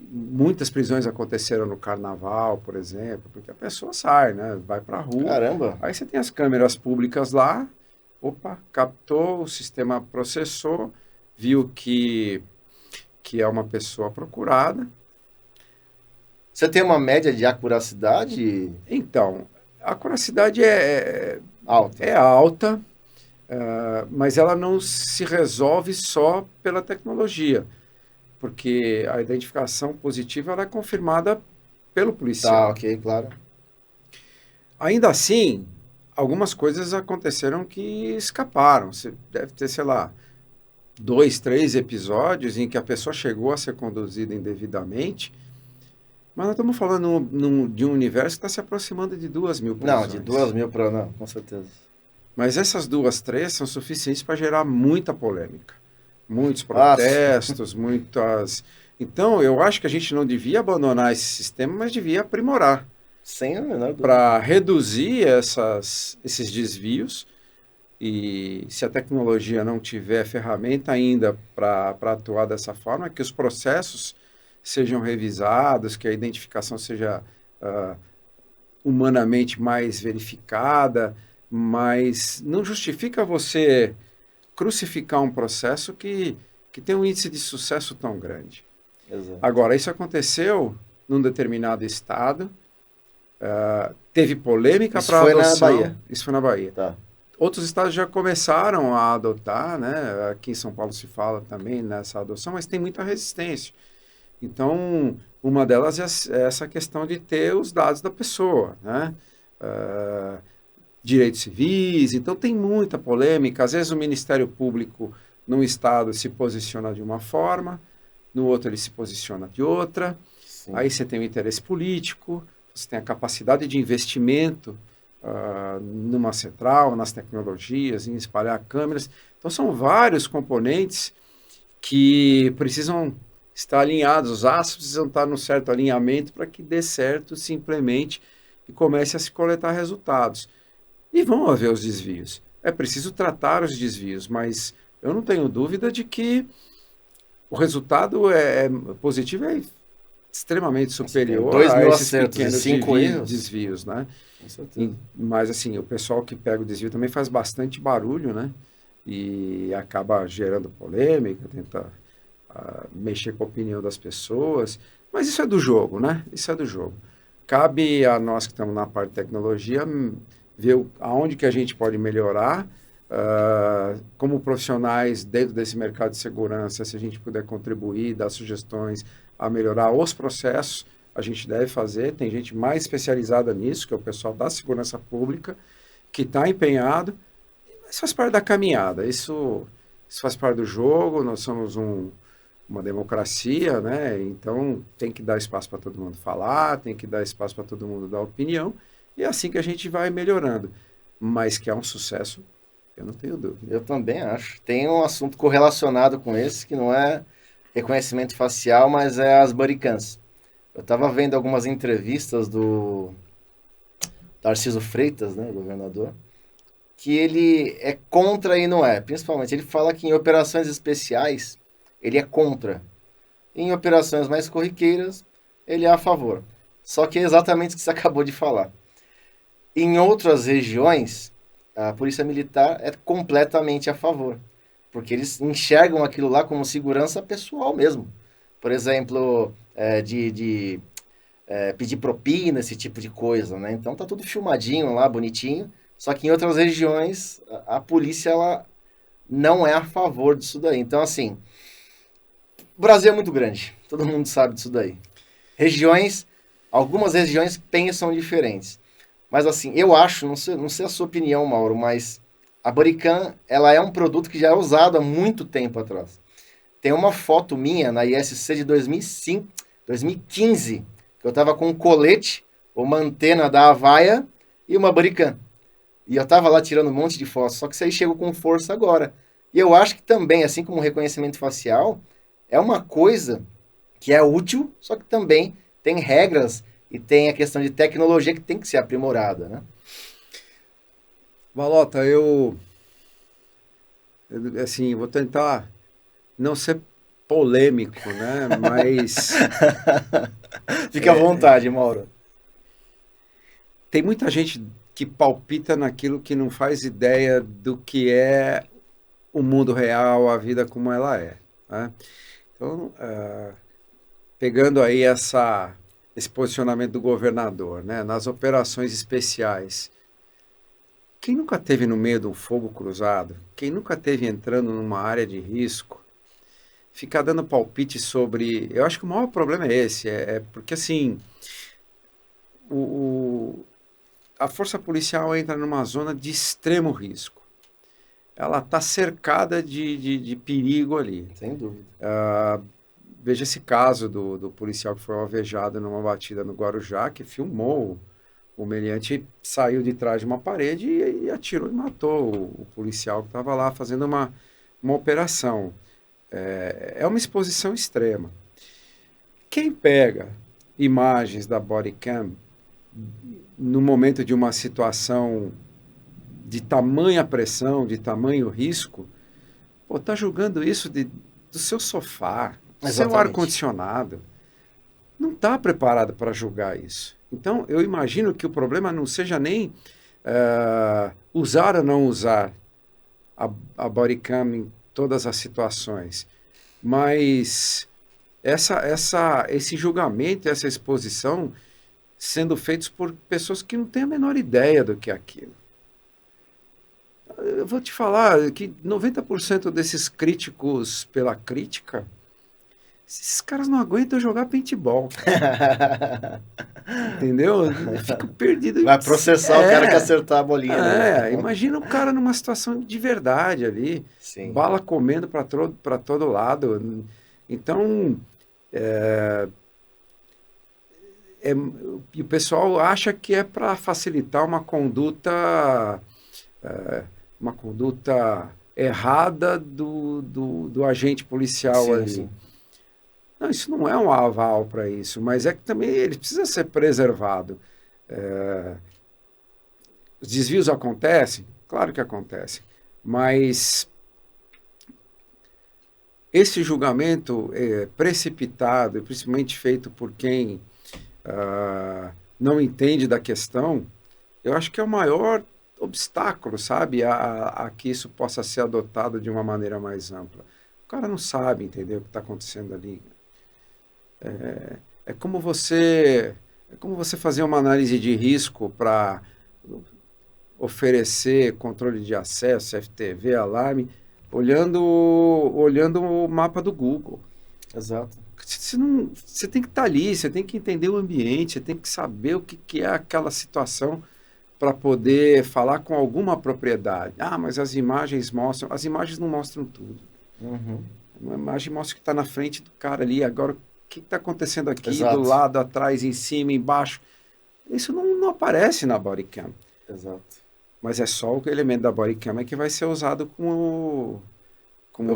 Speaker 2: muitas prisões aconteceram no carnaval, por exemplo, porque a pessoa sai, né? Vai para a rua.
Speaker 1: Caramba.
Speaker 2: Aí você tem as câmeras públicas lá, opa, captou, o sistema processou, viu que é uma pessoa procurada.
Speaker 1: Você tem uma média de acuracidade?
Speaker 2: Então, a acuracidade é
Speaker 1: alta.
Speaker 2: alta, mas ela não se resolve só pela tecnologia, porque a identificação positiva ela é confirmada pelo policial.
Speaker 1: Tá, ok, claro.
Speaker 2: Ainda assim, algumas coisas aconteceram que escaparam. Você deve ter, sei lá, 2, 3 episódios em que a pessoa chegou a ser conduzida indevidamente, mas nós estamos falando de um universo que está se aproximando de 2.000 prisões.
Speaker 1: Não, de 2.000 para não, com certeza.
Speaker 2: Mas essas 2, 3 são suficientes para gerar muita polêmica. Muitos protestos, muitas... Então, eu acho que a gente não devia abandonar esse sistema, mas devia aprimorar.
Speaker 1: Sem a menor dúvida.
Speaker 2: Para reduzir esses desvios E se a tecnologia não tiver ferramenta ainda para atuar dessa forma, que os processos sejam revisados, que a identificação seja humanamente mais verificada, mas não justifica você crucificar um processo que tem um índice de sucesso tão grande.
Speaker 1: Exato.
Speaker 2: Agora, isso aconteceu num determinado estado, teve polêmica
Speaker 1: Isso
Speaker 2: para
Speaker 1: foi na
Speaker 2: adoção.
Speaker 1: Bahia.
Speaker 2: Isso foi na Bahia.
Speaker 1: Tá.
Speaker 2: Outros estados já começaram a adotar, né? Aqui em São Paulo se fala também nessa adoção, mas tem muita resistência. Então, uma delas é essa questão de ter os dados da pessoa, né? Direitos civis, então tem muita polêmica. Às vezes o Ministério Público num estado se posiciona de uma forma, no outro ele se posiciona de outra.
Speaker 1: Sim.
Speaker 2: Aí você tem o interesse político, você tem a capacidade de investimento numa central, nas tecnologias, em espalhar câmeras. Então são vários componentes que precisam estar alinhados, os astros precisam estar no certo alinhamento para que dê certo, se implemente e comece a se coletar resultados. E vão haver os desvios. É preciso tratar os desvios, mas eu não tenho dúvida de que o resultado positivo é extremamente superior
Speaker 1: 2.000
Speaker 2: a esses
Speaker 1: acertos e
Speaker 2: pequenos
Speaker 1: 5 erros.
Speaker 2: desvios, né?
Speaker 1: Com certeza.
Speaker 2: Mas assim, o pessoal que pega o desvio também faz bastante barulho, né? E acaba gerando polêmica, tenta mexer com a opinião das pessoas. Mas isso é do jogo, né? Isso é do jogo. Cabe a nós que estamos na parte de tecnologia ver aonde que a gente pode melhorar. Como profissionais dentro desse mercado de segurança, se a gente puder contribuir, dar sugestões a melhorar os processos, a gente deve fazer. Tem gente mais especializada nisso, que é o pessoal da segurança pública, que está empenhado, mas faz parte da caminhada. Isso faz parte do jogo. Nós somos uma democracia, né? Então tem que dar espaço para todo mundo falar, tem que dar espaço para todo mundo dar opinião, e é assim que a gente vai melhorando. Mas que é um sucesso, eu não tenho dúvida.
Speaker 1: Eu também acho. Tem um assunto correlacionado com esse, que não é reconhecimento facial, mas é as bodycams. Eu estava vendo algumas entrevistas do Tarcísio Freitas, né, governador, que ele é contra e não é. Principalmente, ele fala que em operações especiais, ele é contra. Em operações mais corriqueiras, ele é a favor. Só que é exatamente o que você acabou de falar. Em outras regiões, a polícia militar é completamente a favor, porque eles enxergam aquilo lá como segurança pessoal mesmo. Por exemplo, pedir propina, esse tipo de coisa, né? Então tá tudo filmadinho lá, bonitinho. Só que em outras regiões, a polícia ela não é a favor disso daí. Então, assim, o Brasil é muito grande, todo mundo sabe disso daí. Algumas regiões pensam diferentes. Mas assim, eu acho, não sei a sua opinião, Mauro, mas a Bodycam, ela é um produto que já é usado há muito tempo atrás. Tem uma foto minha na ISC de 2005, 2015, que eu tava com um colete, uma antena da Avaya e uma Bodycam. E eu tava lá tirando um monte de fotos, só que isso aí chegou com força agora. E eu acho que também, assim como o reconhecimento facial, é uma coisa que é útil, só que também tem regras e tem a questão de tecnologia que tem que ser aprimorada, né?
Speaker 2: Valota, assim, vou tentar não ser polêmico, né? Mas
Speaker 1: Fique à vontade, Mauro.
Speaker 2: tem muita gente que palpita naquilo que não faz ideia do que é o mundo real, a vida como ela é, né? Então, pegando aí esse posicionamento do governador, né? Nas operações especiais, quem nunca teve no meio de um fogo cruzado? Quem nunca teve entrando numa área de risco? Ficar dando palpite sobre... Eu acho que o maior problema é esse, porque assim, a força policial entra numa zona de extremo risco. Ela está cercada de perigo ali.
Speaker 1: Sem dúvida.
Speaker 2: Veja esse caso do policial que foi alvejado numa batida no Guarujá, que filmou o meliante, saiu de trás de uma parede e atirou e matou o policial que estava lá fazendo uma operação. É uma exposição extrema. Quem pega imagens da bodycam no momento de uma situação de tamanha pressão, de tamanho risco, pô, tá julgando isso do seu sofá, do seu
Speaker 1: Exatamente.
Speaker 2: ar-condicionado. Não está preparado para julgar isso. Então, eu imagino que o problema não seja nem usar ou não usar a bodycam em todas as situações, mas esse julgamento, essa exposição sendo feitos por pessoas que não têm a menor ideia do que é aquilo. Eu vou te falar que 90% desses críticos pela crítica, esses caras não aguentam jogar paintball, cara. Entendeu? Eu fico perdido.
Speaker 1: Vai processar o cara que acertar a bolinha, né?
Speaker 2: Imagina o cara numa situação de verdade ali,
Speaker 1: Sim.
Speaker 2: bala comendo para todo lado. Então, e o pessoal acha que é para facilitar uma conduta errada do agente policial
Speaker 1: Sim,
Speaker 2: ali.
Speaker 1: sim.
Speaker 2: Não, isso não é um aval para isso, mas é que também ele precisa ser preservado. Os desvios acontecem? Claro que acontecem, mas esse julgamento precipitado, principalmente feito por quem não entende da questão, eu acho que é o maior obstáculo, sabe, a que isso possa ser adotado de uma maneira mais ampla. O cara não sabe, entendeu, o que está acontecendo ali. É como você fazer uma análise de risco para oferecer controle de acesso, FTV, alarme, olhando o mapa do Google.
Speaker 1: Exato.
Speaker 2: Você tem que estar ali, você tem que entender o ambiente, você tem que saber o que é aquela situação para poder falar com alguma propriedade. Ah, mas as imagens mostram... As imagens não mostram tudo.
Speaker 1: Uhum.
Speaker 2: Uma imagem mostra o que está na frente do cara ali. Agora, o que está acontecendo aqui,
Speaker 1: Exato.
Speaker 2: do lado, atrás, em cima, embaixo? Isso não aparece na bodycam.
Speaker 1: Exato.
Speaker 2: Mas é só o elemento da bodycam que vai ser usado como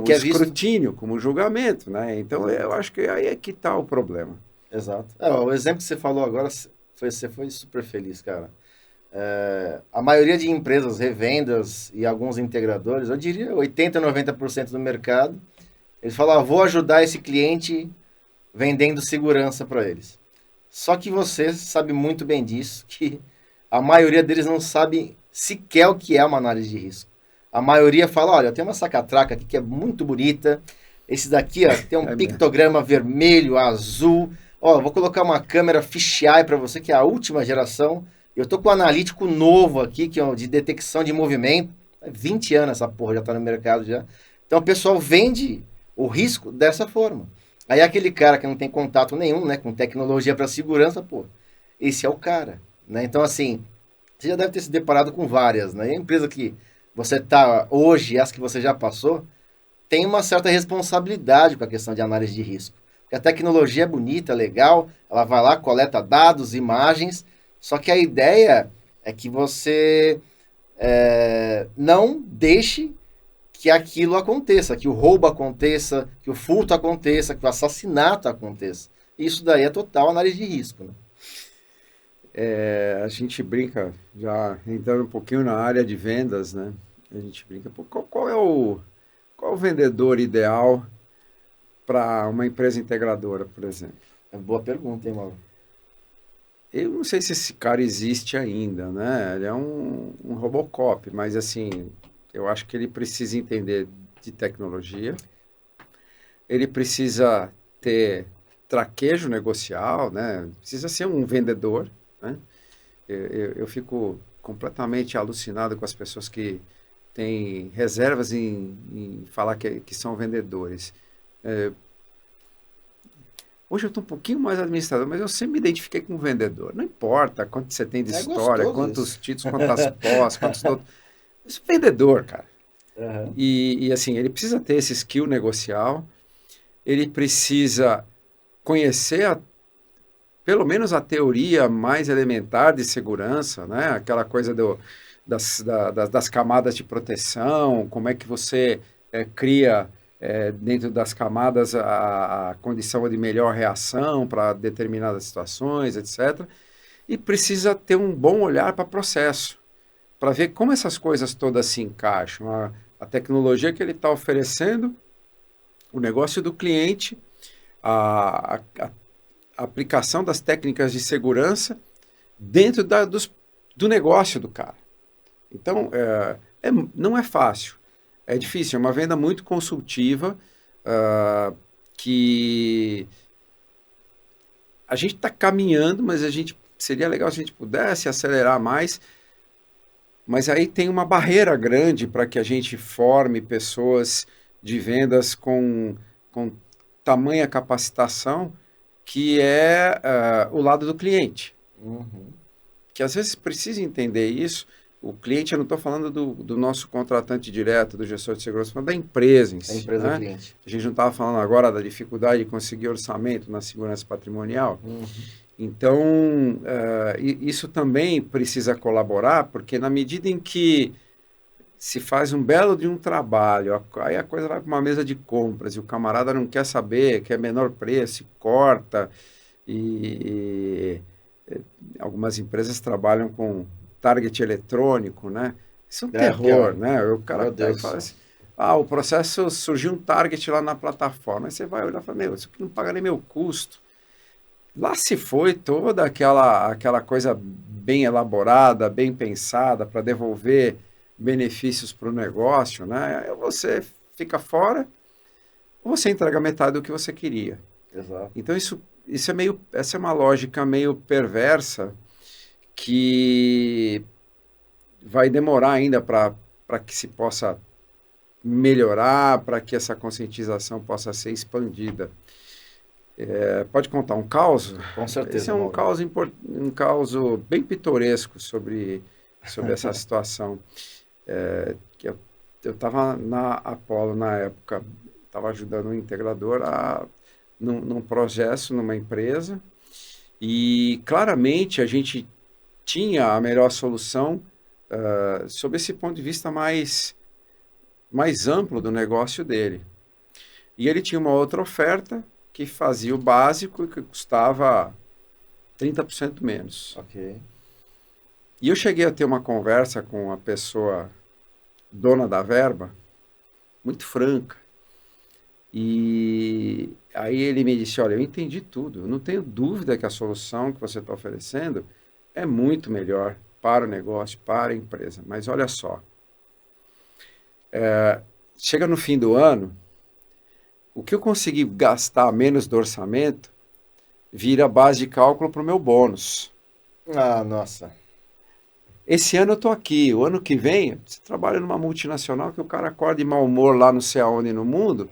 Speaker 1: que
Speaker 2: escrutínio, como julgamento, né? Então, eu acho que aí é que está o problema.
Speaker 1: Exato. O exemplo que você falou agora, você foi super feliz, cara. A maioria de empresas, revendas e alguns integradores, eu diria 80%, 90% do mercado, eles falam, vou ajudar esse cliente vendendo segurança para eles. Só que você sabe muito bem disso, que a maioria deles não sabe sequer o que é uma análise de risco. A maioria fala, olha, eu tenho uma sacatraca aqui que é muito bonita, esse daqui ó, tem um pictograma vermelho, azul, vou colocar uma câmera fisheye para você, que é a última geração. Eu tô com um analítico novo aqui, que é de detecção de movimento. 20 anos essa porra já tá no mercado já. Então o pessoal vende o risco dessa forma. Aí aquele cara que não tem contato nenhum, né, com tecnologia para segurança, pô, esse é o cara, né? Então assim, você já deve ter se deparado com várias, né? E a empresa que você tá hoje, as que você já passou, tem uma certa responsabilidade com a questão de análise de risco. Porque a tecnologia é bonita, legal, ela vai lá, coleta dados, imagens, só que a ideia é que você não deixe que aquilo aconteça, que o roubo aconteça, que o furto aconteça, que o assassinato aconteça. Isso daí é total análise de risco, né?
Speaker 2: A gente brinca, já entrando um pouquinho na área de vendas, né? A gente brinca, qual é o vendedor ideal para uma empresa integradora, por exemplo?
Speaker 1: Boa pergunta, hein, Mauro?
Speaker 2: Eu não sei se esse cara existe ainda, né? Ele é um Robocop, mas assim, eu acho que ele precisa entender de tecnologia, ele precisa ter traquejo negocial, né? Precisa ser um vendedor, né? Eu fico completamente alucinado com as pessoas que têm reservas em falar que são vendedores. Hoje eu estou um pouquinho mais administrador, mas eu sempre me identifiquei com vendedor. Não importa quanto você tem de história, quantos títulos, quantas pós, quantos... Vendedor, cara.
Speaker 1: Uhum.
Speaker 2: E assim, ele precisa ter esse skill negocial, ele precisa conhecer pelo menos a teoria mais elementar de segurança, né? Aquela coisa das camadas de proteção, como é que você cria dentro das camadas a condição de melhor reação para determinadas situações, etc. E precisa ter um bom olhar para processo. para ver como essas coisas todas se encaixam. A tecnologia que ele está oferecendo, o negócio do cliente, a aplicação das técnicas de segurança dentro do negócio do cara. Então, não é fácil, é difícil, é uma venda muito consultiva, que a gente está caminhando, mas seria legal se a gente pudesse acelerar mais, mas aí tem uma barreira grande para que a gente forme pessoas de vendas com tamanha capacitação, que é o lado do cliente.
Speaker 1: Uhum.
Speaker 2: Que às vezes precisa entender isso. O cliente, eu não estou falando do nosso contratante direto, do gestor de segurança, mas da empresa em si.
Speaker 1: A empresa
Speaker 2: né?
Speaker 1: cliente.
Speaker 2: A gente não estava falando agora da dificuldade de conseguir orçamento na segurança patrimonial.
Speaker 1: Uhum.
Speaker 2: Então, isso também precisa colaborar, porque na medida em que se faz um belo de um trabalho, aí a coisa vai para uma mesa de compras e o camarada não quer saber, quer menor preço, corta, e algumas empresas trabalham com target eletrônico, né? Isso é um terror, né? O cara fala assim, o processo surgiu um target lá na plataforma, aí você vai olhar e fala, isso aqui não paga nem meu custo. Lá se foi toda aquela coisa bem elaborada, bem pensada para devolver benefícios para o negócio, né? Aí você fica fora ou você entrega metade do que você queria.
Speaker 1: Exato.
Speaker 2: Então essa é uma lógica meio perversa que vai demorar ainda para que se possa melhorar, para que essa conscientização possa ser expandida. Pode contar um caso?
Speaker 1: Com certeza.
Speaker 2: Esse é um caos bem pitoresco sobre essa situação. Que eu estava na Apollo na época, estava ajudando um integrador num processo, numa empresa, e claramente a gente tinha a melhor solução sob esse ponto de vista mais amplo do negócio dele. E ele tinha uma outra oferta que fazia o básico e que custava 30% menos.
Speaker 1: Ok.
Speaker 2: E eu cheguei a ter uma conversa com a pessoa dona da verba, muito franca. E aí ele me disse, olha, eu entendi tudo, eu não tenho dúvida que a solução que você está oferecendo é muito melhor para o negócio, para a empresa. Mas olha só, chega no fim do ano, o que eu consegui gastar menos do orçamento vira base de cálculo para o meu bônus.
Speaker 1: Ah, nossa.
Speaker 2: Esse ano eu estou aqui, o ano que vem, você trabalha numa multinacional que o cara acorda de mau humor lá não sei aonde no mundo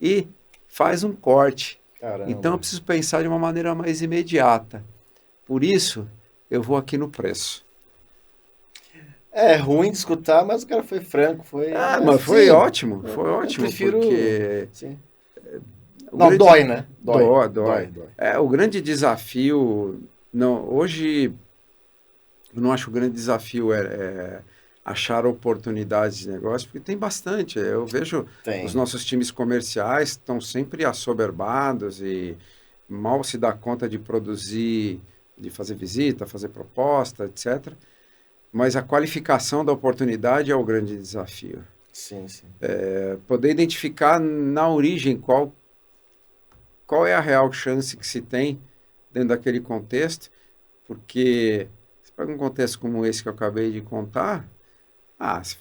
Speaker 2: e faz um corte.
Speaker 1: Caramba.
Speaker 2: Então eu preciso pensar de uma maneira mais imediata. Por isso, eu vou aqui no preço.
Speaker 1: É ruim de escutar, mas o cara foi franco,
Speaker 2: mas foi ótimo,
Speaker 1: eu prefiro...
Speaker 2: porque...
Speaker 1: Sim. Não, dói, né?
Speaker 2: Dói. O grande desafio... hoje, eu não acho que o grande desafio é achar oportunidades de negócio, porque tem bastante. Eu vejo os nossos times comerciais estão sempre assoberbados e mal se dá conta de produzir, de fazer visita, fazer proposta, etc. Mas a qualificação da oportunidade é o grande desafio.
Speaker 1: Sim, sim.
Speaker 2: Poder identificar na origem qual é a real chance que se tem dentro daquele contexto, porque se pega um contexto como esse que eu acabei de contar, você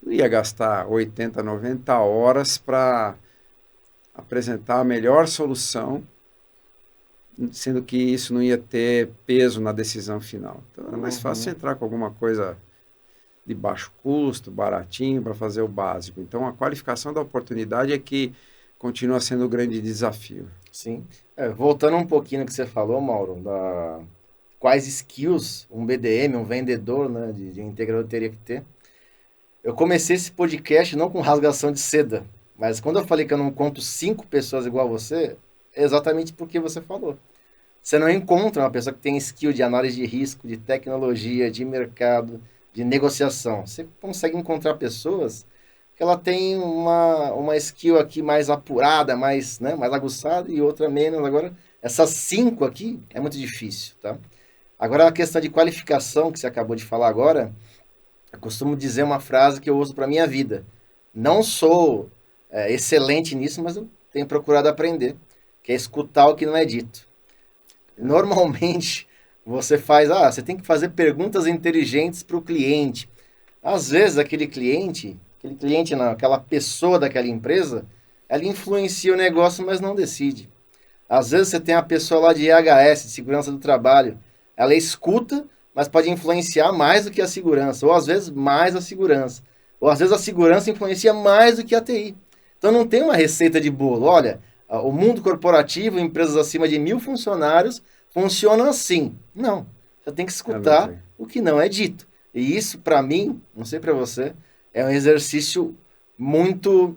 Speaker 2: não ia gastar 80, 90 horas para apresentar a melhor solução, sendo que isso não ia ter peso na decisão final. Então era mais fácil entrar com alguma coisa de baixo custo, baratinho, para fazer o básico. Então a qualificação da oportunidade é que continua sendo o grande desafio.
Speaker 1: Sim. Voltando um pouquinho no que você falou, Mauro, quais skills um BDM, um vendedor, né, de integrador teria que ter. Eu comecei esse podcast não com rasgação de seda, mas quando eu falei que eu não conto 5 pessoas igual a você, é exatamente porque você falou. Você não encontra uma pessoa que tem skill de análise de risco, de tecnologia, de mercado, de negociação. Você consegue encontrar pessoas que ela tem uma skill aqui mais apurada, mais aguçada e outra menos. Agora, essas 5 aqui é muito difícil, tá? Agora, a questão de qualificação que você acabou de falar agora, eu costumo dizer uma frase que eu uso para minha vida. Não sou excelente nisso, mas eu tenho procurado aprender, que é escutar o que não é dito. Normalmente, você tem que fazer perguntas inteligentes para o cliente. Às vezes, aquele cliente não, aquela pessoa daquela empresa, ela influencia o negócio, mas não decide. Às vezes, você tem a pessoa lá de IHS, de segurança do trabalho, ela escuta, mas pode influenciar mais do que a segurança, ou às vezes mais a segurança. Ou às vezes a segurança influencia mais do que a TI. Então não tem uma receita de bolo. Olha, o mundo corporativo, empresas acima de 1.000 funcionários, funcionam assim. Não. Você tem que
Speaker 2: Não
Speaker 1: escutar
Speaker 2: tem.
Speaker 1: o que não é dito. E isso, para mim, não sei para você, é um exercício muito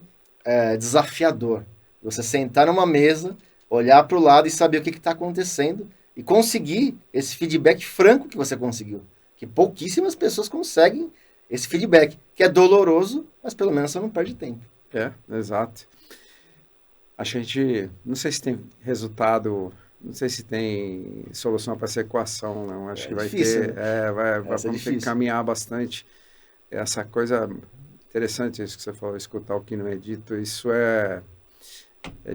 Speaker 1: desafiador. Você sentar numa mesa, olhar para o lado e saber o que está acontecendo e conseguir esse feedback franco que você conseguiu. Que pouquíssimas pessoas conseguem esse feedback, que é doloroso, mas pelo menos você não perde tempo.
Speaker 2: Exato. Acho que a gente, não sei se tem resultado, não sei se tem solução para essa equação, não. Acho que
Speaker 1: É
Speaker 2: vai
Speaker 1: difícil,
Speaker 2: ter,
Speaker 1: né? Essa é
Speaker 2: vamos ter que
Speaker 1: difícil.
Speaker 2: caminhar bastante. Essa coisa interessante, isso que você falou, escutar o que não é dito, isso é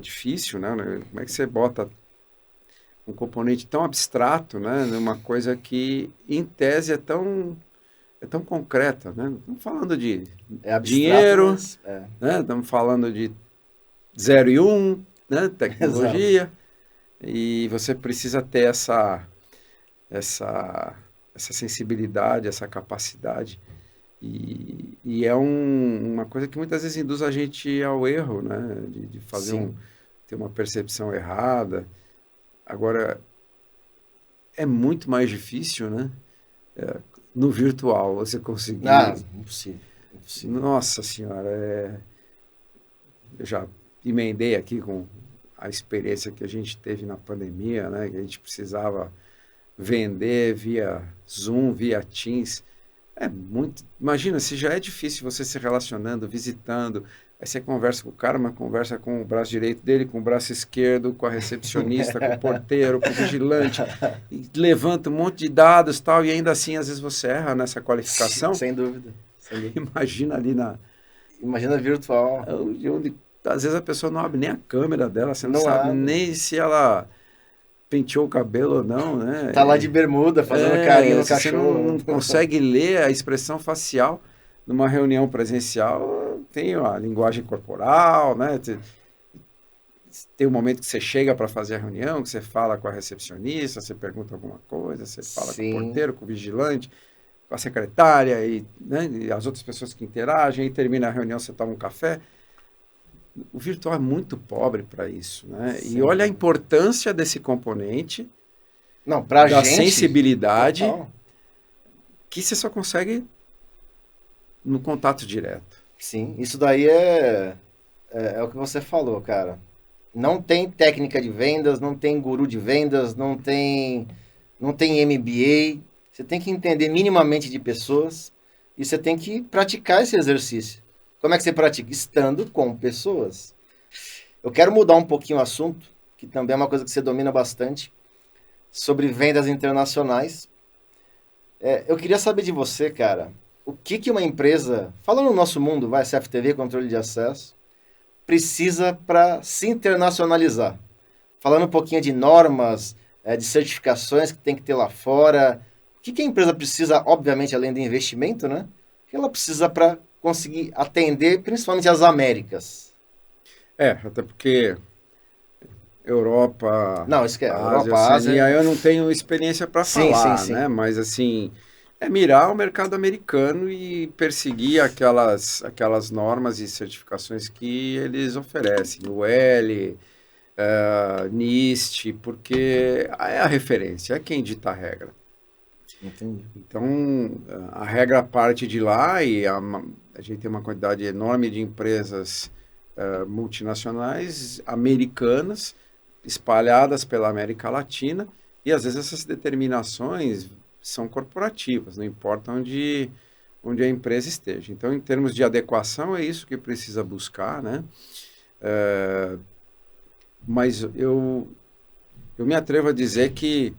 Speaker 2: difícil, né? Como é que você bota um componente tão abstrato, né, numa coisa que, em tese, é tão concreta, né? Estamos falando de
Speaker 1: É abstrato,
Speaker 2: dinheiro,
Speaker 1: mas é.
Speaker 2: né? Estamos falando de 0 e 1, né?
Speaker 1: Exato.
Speaker 2: Tecnologia, e você precisa ter essa, essa sensibilidade, essa capacidade. E é uma coisa que muitas vezes induz a gente ao erro, né? De fazer
Speaker 1: Sim.
Speaker 2: ter uma percepção errada. Agora, é muito mais difícil, né? No virtual, você
Speaker 1: Ah,
Speaker 2: conseguir.
Speaker 1: impossível. Impossível.
Speaker 2: Nossa Senhora, eu já emendei aqui com a experiência que a gente teve na pandemia, né? Que a gente precisava vender via Zoom, via Teams. É muito. Imagina, se já é difícil você se relacionando, visitando, aí você conversa com o cara, mas conversa com o braço direito dele, com o braço esquerdo, com a recepcionista, com o porteiro, com o vigilante, e levanta um monte de dados tal, e ainda assim, às vezes você erra nessa qualificação.
Speaker 1: Sem dúvida. Sem dúvida.
Speaker 2: Imagina ali
Speaker 1: Imagina virtual.
Speaker 2: onde às vezes a pessoa não abre nem a câmera dela, você não
Speaker 1: Não
Speaker 2: sabe
Speaker 1: abre.
Speaker 2: nem se ela penteou o cabelo ou não, né?
Speaker 1: Tá lá de bermuda, fazendo carinho no
Speaker 2: Se você
Speaker 1: cachorro.
Speaker 2: não consegue ler a expressão facial numa reunião presencial, tem a linguagem corporal, né? Tem um momento que você chega para fazer a reunião, que você fala com a recepcionista, você pergunta alguma coisa, você fala com o
Speaker 1: Sim.
Speaker 2: porteiro, com o vigilante, com a secretária e, né, e as outras pessoas que interagem, aí termina a reunião, você toma um café. O virtual é muito pobre para isso, né? E
Speaker 1: Sem
Speaker 2: olha a
Speaker 1: dúvida.
Speaker 2: importância desse componente
Speaker 1: Não, pra
Speaker 2: da
Speaker 1: gente,
Speaker 2: sensibilidade
Speaker 1: total.
Speaker 2: que você só consegue no contato direto.
Speaker 1: Sim, isso daí é o que você falou, cara. Não tem técnica de vendas, não tem guru de vendas, não tem MBA. Você tem que entender minimamente de pessoas e você tem que praticar esse exercício. Como é que você pratica? Estando com pessoas. Eu quero mudar um pouquinho o assunto, que também é uma coisa que você domina bastante, sobre vendas internacionais. Eu queria saber de você, cara, o que que uma empresa, falando no nosso mundo, vai, CFTV, controle de acesso, precisa para se internacionalizar? Falando um pouquinho de normas, de certificações que tem que ter lá fora. O que que a empresa precisa, obviamente, além do investimento, né? O que ela precisa para conseguir atender, principalmente as Américas?
Speaker 2: Até porque Europa,
Speaker 1: Não, isso que é
Speaker 2: Ásia,
Speaker 1: Europa,
Speaker 2: Oceania,
Speaker 1: Ásia.
Speaker 2: eu não tenho experiência para
Speaker 1: Sim, sim,
Speaker 2: falar,
Speaker 1: sim.
Speaker 2: né? Mas assim, é mirar o mercado americano e perseguir aquelas normas e certificações que eles oferecem, o L, NIST, porque é a referência, é quem dita a regra.
Speaker 1: Entendi.
Speaker 2: Então, a regra parte de lá e a gente tem uma quantidade enorme de empresas multinacionais americanas espalhadas pela América Latina e às vezes essas determinações são corporativas, não importa onde a empresa esteja. Então, em termos de adequação, é isso que precisa buscar, né? Mas eu me atrevo a dizer que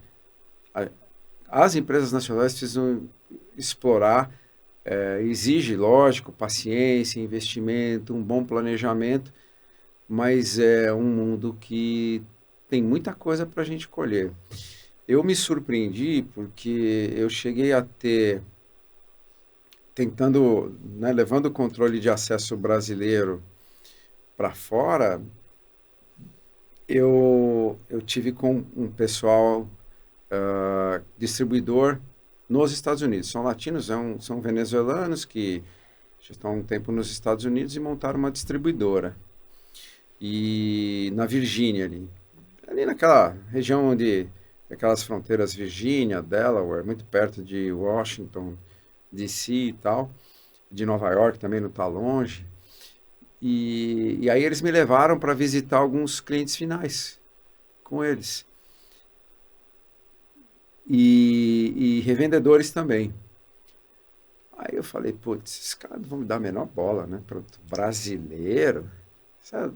Speaker 2: as empresas nacionais precisam explorar, exige, lógico, paciência, investimento, um bom planejamento, mas é um mundo que tem muita coisa para a gente colher. Eu me surpreendi porque eu cheguei a ter, tentando, né, levando o controle de acesso brasileiro para fora, eu tive com um pessoal distribuidor nos Estados Unidos. São latinos, são venezuelanos que já estão há um tempo nos Estados Unidos e montaram uma distribuidora. E na Virgínia ali naquela região onde aquelas fronteiras Virgínia, Delaware, muito perto de Washington, D.C. e tal, de Nova York também não está longe. E aí eles me levaram para visitar alguns clientes finais com eles. E revendedores também. Aí eu falei, putz, esses caras não vão me dar a menor bola, né? Brasileiro? Sabe?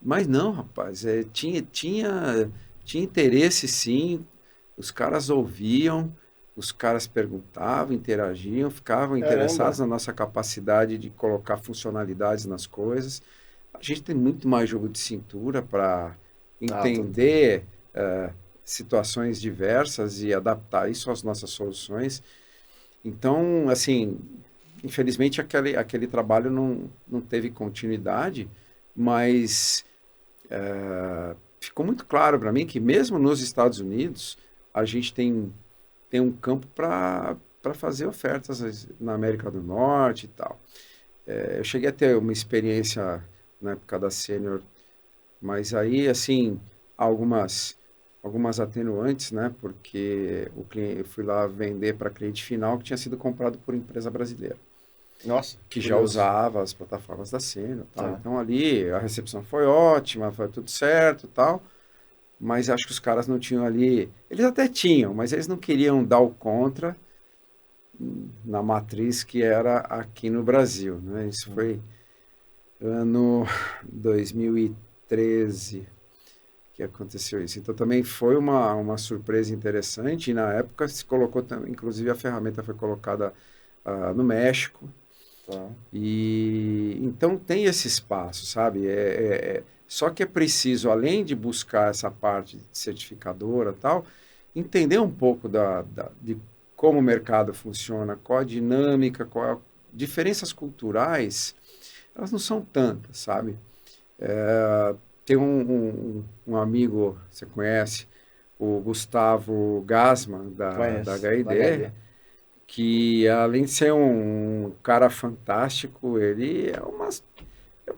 Speaker 2: Mas não, rapaz, tinha interesse sim, os caras ouviam, os caras perguntavam, interagiam, ficavam interessados
Speaker 1: Caramba.
Speaker 2: na nossa capacidade de colocar funcionalidades nas coisas. A gente tem muito mais jogo de cintura para
Speaker 1: Ah, total.
Speaker 2: entender situações diversas e adaptar isso às nossas soluções. Então, assim, infelizmente aquele trabalho não teve continuidade, mas ficou muito claro para mim que mesmo nos Estados Unidos a gente tem um campo para fazer ofertas na América do Norte e tal. Eu cheguei a ter uma experiência na época da Sênior, mas aí, assim, algumas algumas atenuantes, né? Porque eu fui lá vender para cliente final que tinha sido comprado por empresa brasileira,
Speaker 1: Nossa,
Speaker 2: que já
Speaker 1: curioso.
Speaker 2: usava as plataformas da Sênior, tal.
Speaker 1: Tá.
Speaker 2: Então ali a recepção foi ótima, foi tudo certo, tal. Mas acho que os caras não tinham ali. Eles até tinham, mas eles não queriam dar o contra na matriz que era aqui no Brasil, né? Isso foi ano 2013 que aconteceu isso. Então também foi uma surpresa interessante. E na época se colocou, inclusive a ferramenta foi colocada no México.
Speaker 1: Tá.
Speaker 2: E então tem esse espaço, sabe? Só que é preciso, além de buscar essa parte de certificadora e tal, entender um pouco de como o mercado funciona, qual a dinâmica, diferenças culturais, elas não são tantas, sabe? Tem um amigo, você conhece, o Gustavo Gassman, da
Speaker 1: Conheço. Da
Speaker 2: HID,
Speaker 1: HD.
Speaker 2: que além de ser um cara fantástico, ele é uma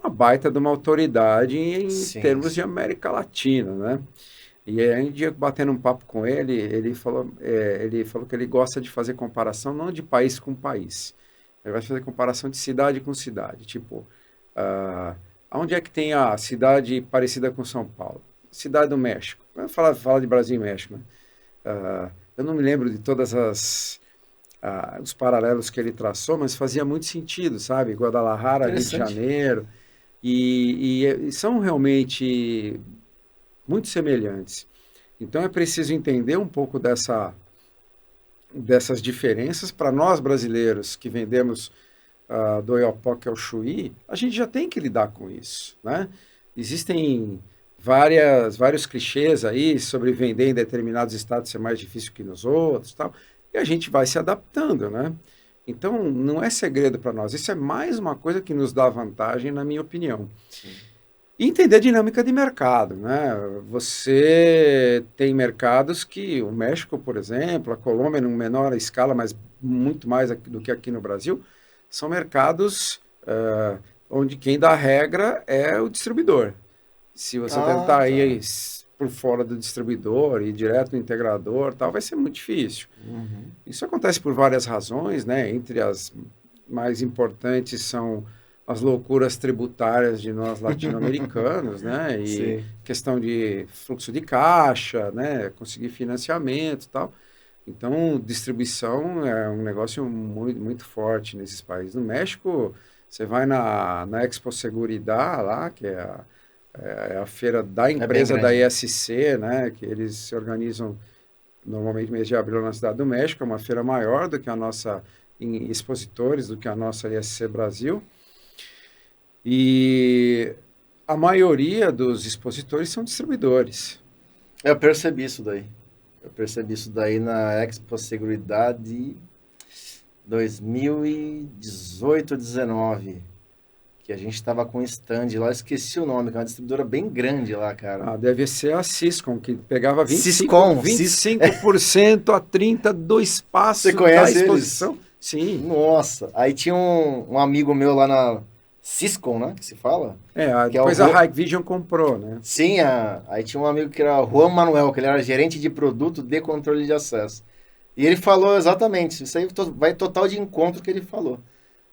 Speaker 2: baita de uma autoridade em
Speaker 1: Sim,
Speaker 2: termos de
Speaker 1: sim.
Speaker 2: América Latina, né? E aí, um dia, batendo um papo com ele, ele falou que ele gosta de fazer comparação não de país com país. Ele vai fazer comparação de cidade com cidade. Tipo, ah, onde é que tem a cidade parecida com São Paulo? Cidade do México. Fala de Brasil e México, né? Eu não me lembro de todas os paralelos que ele traçou, mas fazia muito sentido, sabe? Guadalajara, Rio de
Speaker 1: Interessante.
Speaker 2: Janeiro, e são realmente muito semelhantes. Então é preciso entender um pouco dessas diferenças. Para nós brasileiros que vendemos do Oiapoque ao Chuí, a gente já tem que lidar com isso, né? Existem vários clichês aí sobre vender em determinados estados ser mais difícil que nos outros, tal, e a gente vai se adaptando, né? Então, não é segredo para nós. Isso é mais uma coisa que nos dá vantagem, na minha opinião.
Speaker 1: Sim.
Speaker 2: E entender a dinâmica de mercado, né? Você tem mercados que o México, por exemplo, a Colômbia, em menor escala, mas muito mais do que aqui no Brasil, são mercados onde quem dá a regra é o distribuidor. Se você
Speaker 1: Ah,
Speaker 2: tentar ir
Speaker 1: tá.
Speaker 2: por fora do distribuidor e direto no integrador, tal, vai ser muito difícil.
Speaker 1: Uhum.
Speaker 2: Isso acontece por várias razões, né? Entre as mais importantes são as loucuras tributárias de nós latino-americanos, né? E
Speaker 1: Sim.
Speaker 2: questão de fluxo de caixa, né? Conseguir financiamento e tal. Então, distribuição é um negócio muito, muito forte nesses países. No México, você vai na Expo Seguridad lá, que é a feira da
Speaker 1: É bem
Speaker 2: empresa da
Speaker 1: grande, né?
Speaker 2: ESC, né? Que eles se organizam normalmente mês de abril na Cidade do México, é uma feira maior do que a nossa, em expositores, do que a nossa ISC Brasil. E a maioria dos expositores são distribuidores.
Speaker 1: Eu percebi isso daí. Eu percebi isso daí na Expo Seguridade 2018, 19, que a gente estava com um stand lá, esqueci o nome, que é uma distribuidora bem grande lá, cara.
Speaker 2: Ah, deve ser a Siscom, que pegava 25,
Speaker 1: Siscom,
Speaker 2: 25% a 30 do
Speaker 1: Você
Speaker 2: espaço da
Speaker 1: conhece eles?
Speaker 2: exposição. Sim.
Speaker 1: Nossa, aí tinha um amigo meu lá na Siscom, né, que se fala, que é o
Speaker 2: Depois a Hikvision comprou, né?
Speaker 1: Sim, aí tinha um amigo que era Juan Manuel, que ele era gerente de produto de controle de acesso. E ele falou exatamente, isso aí vai total de encontro que ele falou.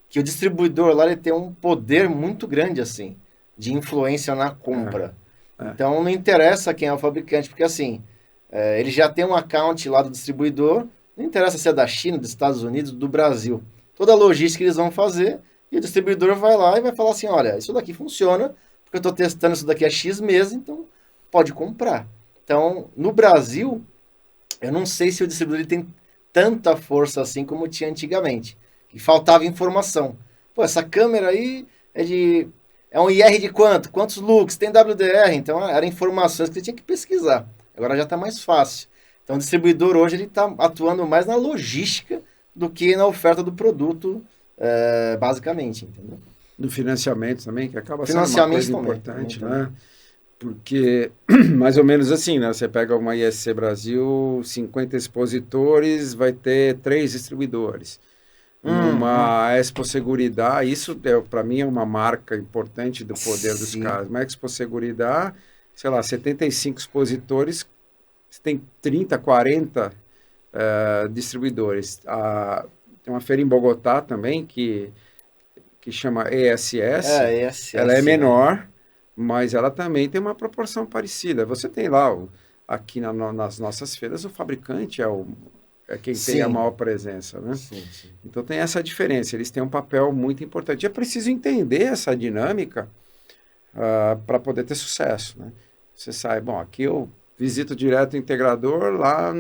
Speaker 1: Que o distribuidor lá ele tem um poder muito grande, assim, de influência na compra.
Speaker 2: É.
Speaker 1: Então não interessa quem é o fabricante, porque assim, ele já tem um account lá do distribuidor, não interessa se é da China, dos Estados Unidos, do Brasil. Toda a logística eles vão fazer, e o distribuidor vai lá e vai falar assim, olha, isso daqui funciona, porque eu estou testando isso daqui há X meses, então pode comprar. Então, no Brasil, eu não sei se o distribuidor ele tem tanta força assim como tinha antigamente. E faltava informação. Pô, essa câmera aí é um IR de quanto? Quantos lux? Tem WDR? Então eram informações que você tinha que pesquisar. Agora já está mais fácil. Então o distribuidor hoje ele está atuando mais na logística do que na oferta do produto, basicamente, entendeu?
Speaker 2: No financiamento também, que acaba sendo uma
Speaker 1: Financiamento
Speaker 2: coisa
Speaker 1: também
Speaker 2: importante,
Speaker 1: também.
Speaker 2: né? Porque, mais ou menos assim, né? Você pega uma ISC Brasil, 50 expositores, vai ter 3 distribuidores.
Speaker 1: Uhum.
Speaker 2: Numa Expo Seguridade, isso para mim é uma marca importante do poder dos
Speaker 1: Sim,
Speaker 2: caras. Uma Expo Seguridade, sei lá, 75 expositores, você tem 30, 40 distribuidores. Tem uma feira em Bogotá também que chama ESS, ela é
Speaker 1: ESS, né?
Speaker 2: menor, mas ela também tem uma proporção parecida. Você tem lá, aqui nas nossas feiras, o fabricante é quem tem a
Speaker 1: Sim,
Speaker 2: maior presença, né?
Speaker 1: sim, sim.
Speaker 2: Então tem essa diferença, eles têm um papel muito importante. É preciso entender essa dinâmica para poder ter sucesso, né? Você sai, bom, aqui eu visito direto o integrador, lá,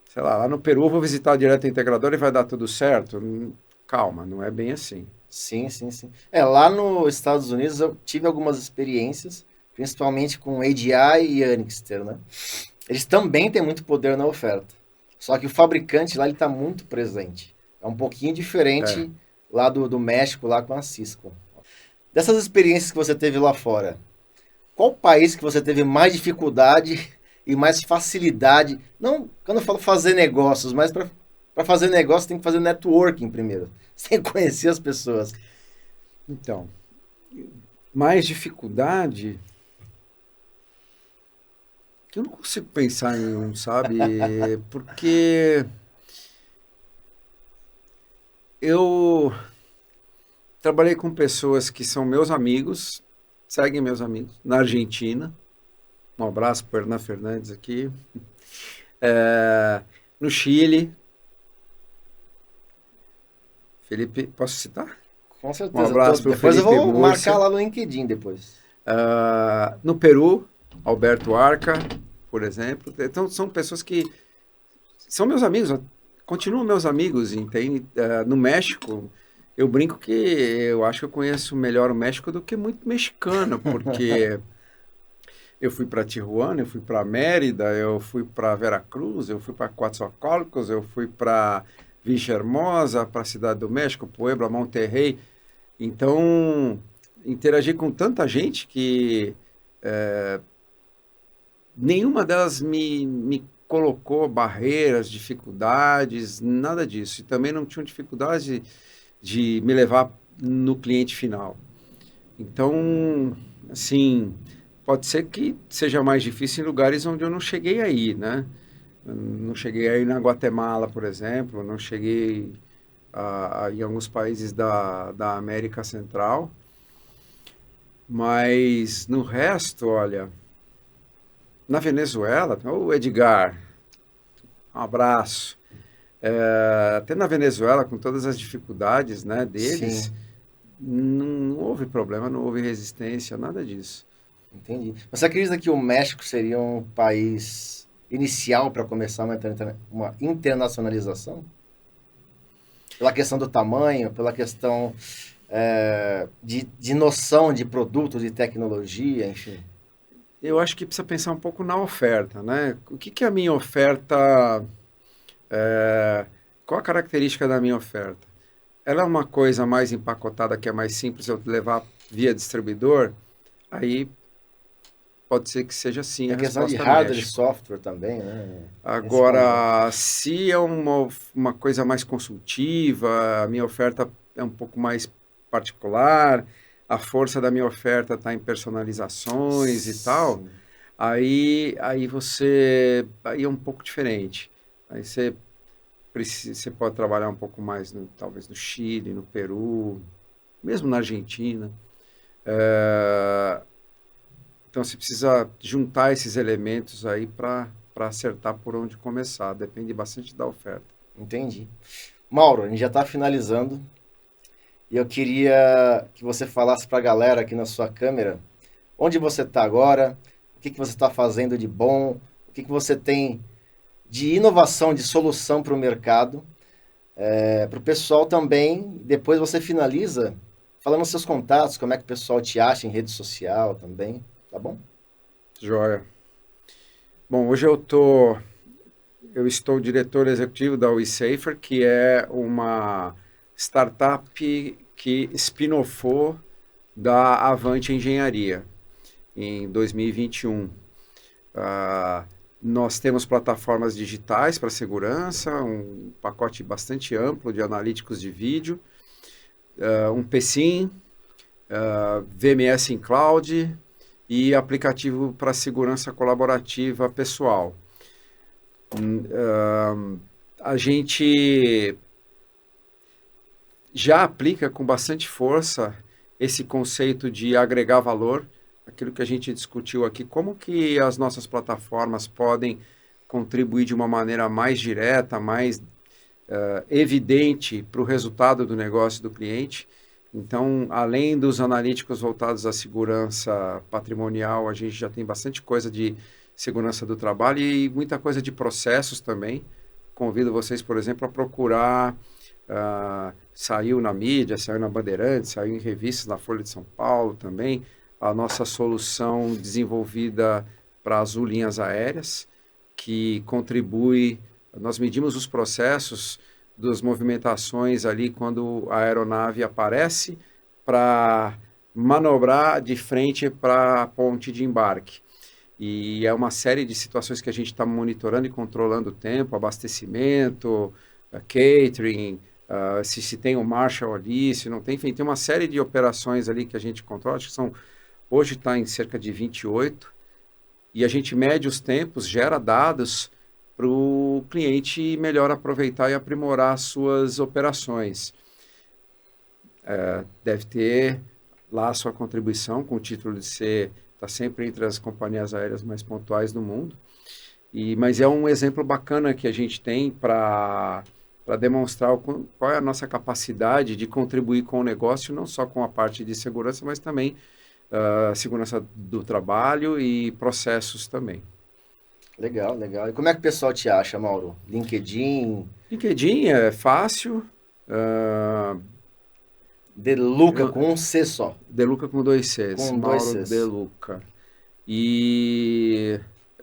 Speaker 2: sei lá no Peru eu vou visitar direto o integrador e vai dar tudo certo. Calma, não é bem assim.
Speaker 1: Sim, sim, sim. Lá nos Estados Unidos eu tive algumas experiências, principalmente com ADI e Anixter, né? Eles também têm muito poder na oferta. Só que o fabricante lá ele está muito presente. É um pouquinho
Speaker 2: É.
Speaker 1: diferente lá do México, lá com a Cisco. Dessas experiências que você teve lá fora, qual país que você teve mais dificuldade e mais facilidade? Não, quando eu falo fazer negócios, mas para fazer negócio tem que fazer networking primeiro. Você tem que conhecer as pessoas.
Speaker 2: Então, mais dificuldade, que eu não consigo pensar em um, sabe? Porque eu trabalhei com pessoas que são meus amigos, seguem meus amigos, na Argentina. Um abraço para Hernan Fernandes aqui. No Chile, Felipe, posso citar?
Speaker 1: Com
Speaker 2: Um
Speaker 1: certeza.
Speaker 2: abraço para o
Speaker 1: Depois eu
Speaker 2: Felipe
Speaker 1: vou marcar
Speaker 2: Múrcia.
Speaker 1: lá no LinkedIn depois.
Speaker 2: No Peru, Alberto Arca, por exemplo. Então, são pessoas que são meus amigos, continuam meus amigos, entende? No México, eu brinco que eu acho que eu conheço melhor o México do que muito mexicano, porque eu fui para Tijuana, eu fui para Mérida, eu fui para Veracruz, eu fui para Coatzacoalcos, eu fui para Villahermosa, para a Cidade do México, Puebla, Monterrey. Então, interagi com tanta gente que nenhuma delas me colocou barreiras, dificuldades, nada disso. E também não tinham dificuldade de me levar no cliente final. Então, assim, pode ser que seja mais difícil em lugares onde eu não cheguei aí, né? Eu não cheguei aí na Guatemala, por exemplo, não cheguei em alguns países da América Central, mas no resto, olha, na Venezuela, o Edgar, um abraço. Até na Venezuela, com todas as dificuldades, né, deles,
Speaker 1: Sim,
Speaker 2: não houve problema, não houve resistência, nada disso.
Speaker 1: entendi. Você acredita que o México seria um país inicial para começar uma internacionalização? Pela questão do tamanho, pela questão de noção de produto, de tecnologia, enfim.
Speaker 2: Eu acho que precisa pensar um pouco na oferta, né? O que que é a minha oferta, qual a característica da minha oferta? Ela é uma coisa mais empacotada, que é mais simples eu levar via distribuidor, aí pode ser que seja sim
Speaker 1: Tem
Speaker 2: a
Speaker 1: a questão de
Speaker 2: resposta
Speaker 1: hardware e
Speaker 2: México.
Speaker 1: software também, né? Principalmente.
Speaker 2: Agora, se é uma coisa mais consultiva, a minha oferta é um pouco mais particular, a força da minha oferta está em personalizações e tal,
Speaker 1: Sim,
Speaker 2: aí é um pouco diferente. Aí você pode trabalhar um pouco mais, talvez no Chile, no Peru, mesmo na Argentina. Então você precisa juntar esses elementos aí para acertar por onde começar. Depende bastante da oferta.
Speaker 1: entendi. Mauro, a gente já está finalizando e eu queria que você falasse para a galera aqui na sua câmera onde você está agora, o que você está fazendo de bom, o que você tem de inovação, de solução para o mercado, para o pessoal também. Depois você finaliza falando seus contatos, como é que o pessoal te acha em rede social também, tá bom?
Speaker 2: Joia. Bom, hoje eu estou diretor executivo da WeSafer, que é uma startup que spin-offou da Avante Engenharia em 2021. Nós temos plataformas digitais para segurança, um pacote bastante amplo de analíticos de vídeo, um PSIM, VMS em cloud e aplicativo para segurança colaborativa pessoal. A gente já aplica com bastante força esse conceito de agregar valor, aquilo que a gente discutiu aqui, como que as nossas plataformas podem contribuir de uma maneira mais direta, mais evidente para o resultado do negócio do cliente. Então, além dos analíticos voltados à segurança patrimonial, a gente já tem bastante coisa de segurança do trabalho e muita coisa de processos também. Convido vocês, por exemplo, a procurar. Saiu na mídia, saiu na Bandeirantes, saiu em revistas na Folha de São Paulo também, a nossa solução desenvolvida para Azul Linhas Aéreas, que contribui, nós medimos os processos das movimentações ali quando a aeronave aparece para manobrar de frente para a ponte de embarque. E é uma série de situações que a gente está monitorando e controlando o tempo, abastecimento, catering, se tem um Marshall ali, se não tem, enfim, tem uma série de operações ali que a gente controla, acho que hoje está em cerca de 28, e a gente mede os tempos, gera dados para o cliente melhor aproveitar e aprimorar as suas operações. Deve ter lá a sua contribuição com o título de está sempre entre as companhias aéreas mais pontuais do mundo, mas é um exemplo bacana que a gente tem para demonstrar qual é a nossa capacidade de contribuir com o negócio, não só com a parte de segurança, mas também segurança do trabalho e processos também.
Speaker 1: Legal, legal. E como é que o pessoal te acha, Mauro? LinkedIn?
Speaker 2: LinkedIn é fácil.
Speaker 1: Deluca com um C só.
Speaker 2: Deluca com 2 Cs.
Speaker 1: Com dois
Speaker 2: Mauro
Speaker 1: Cs.
Speaker 2: Deluca. E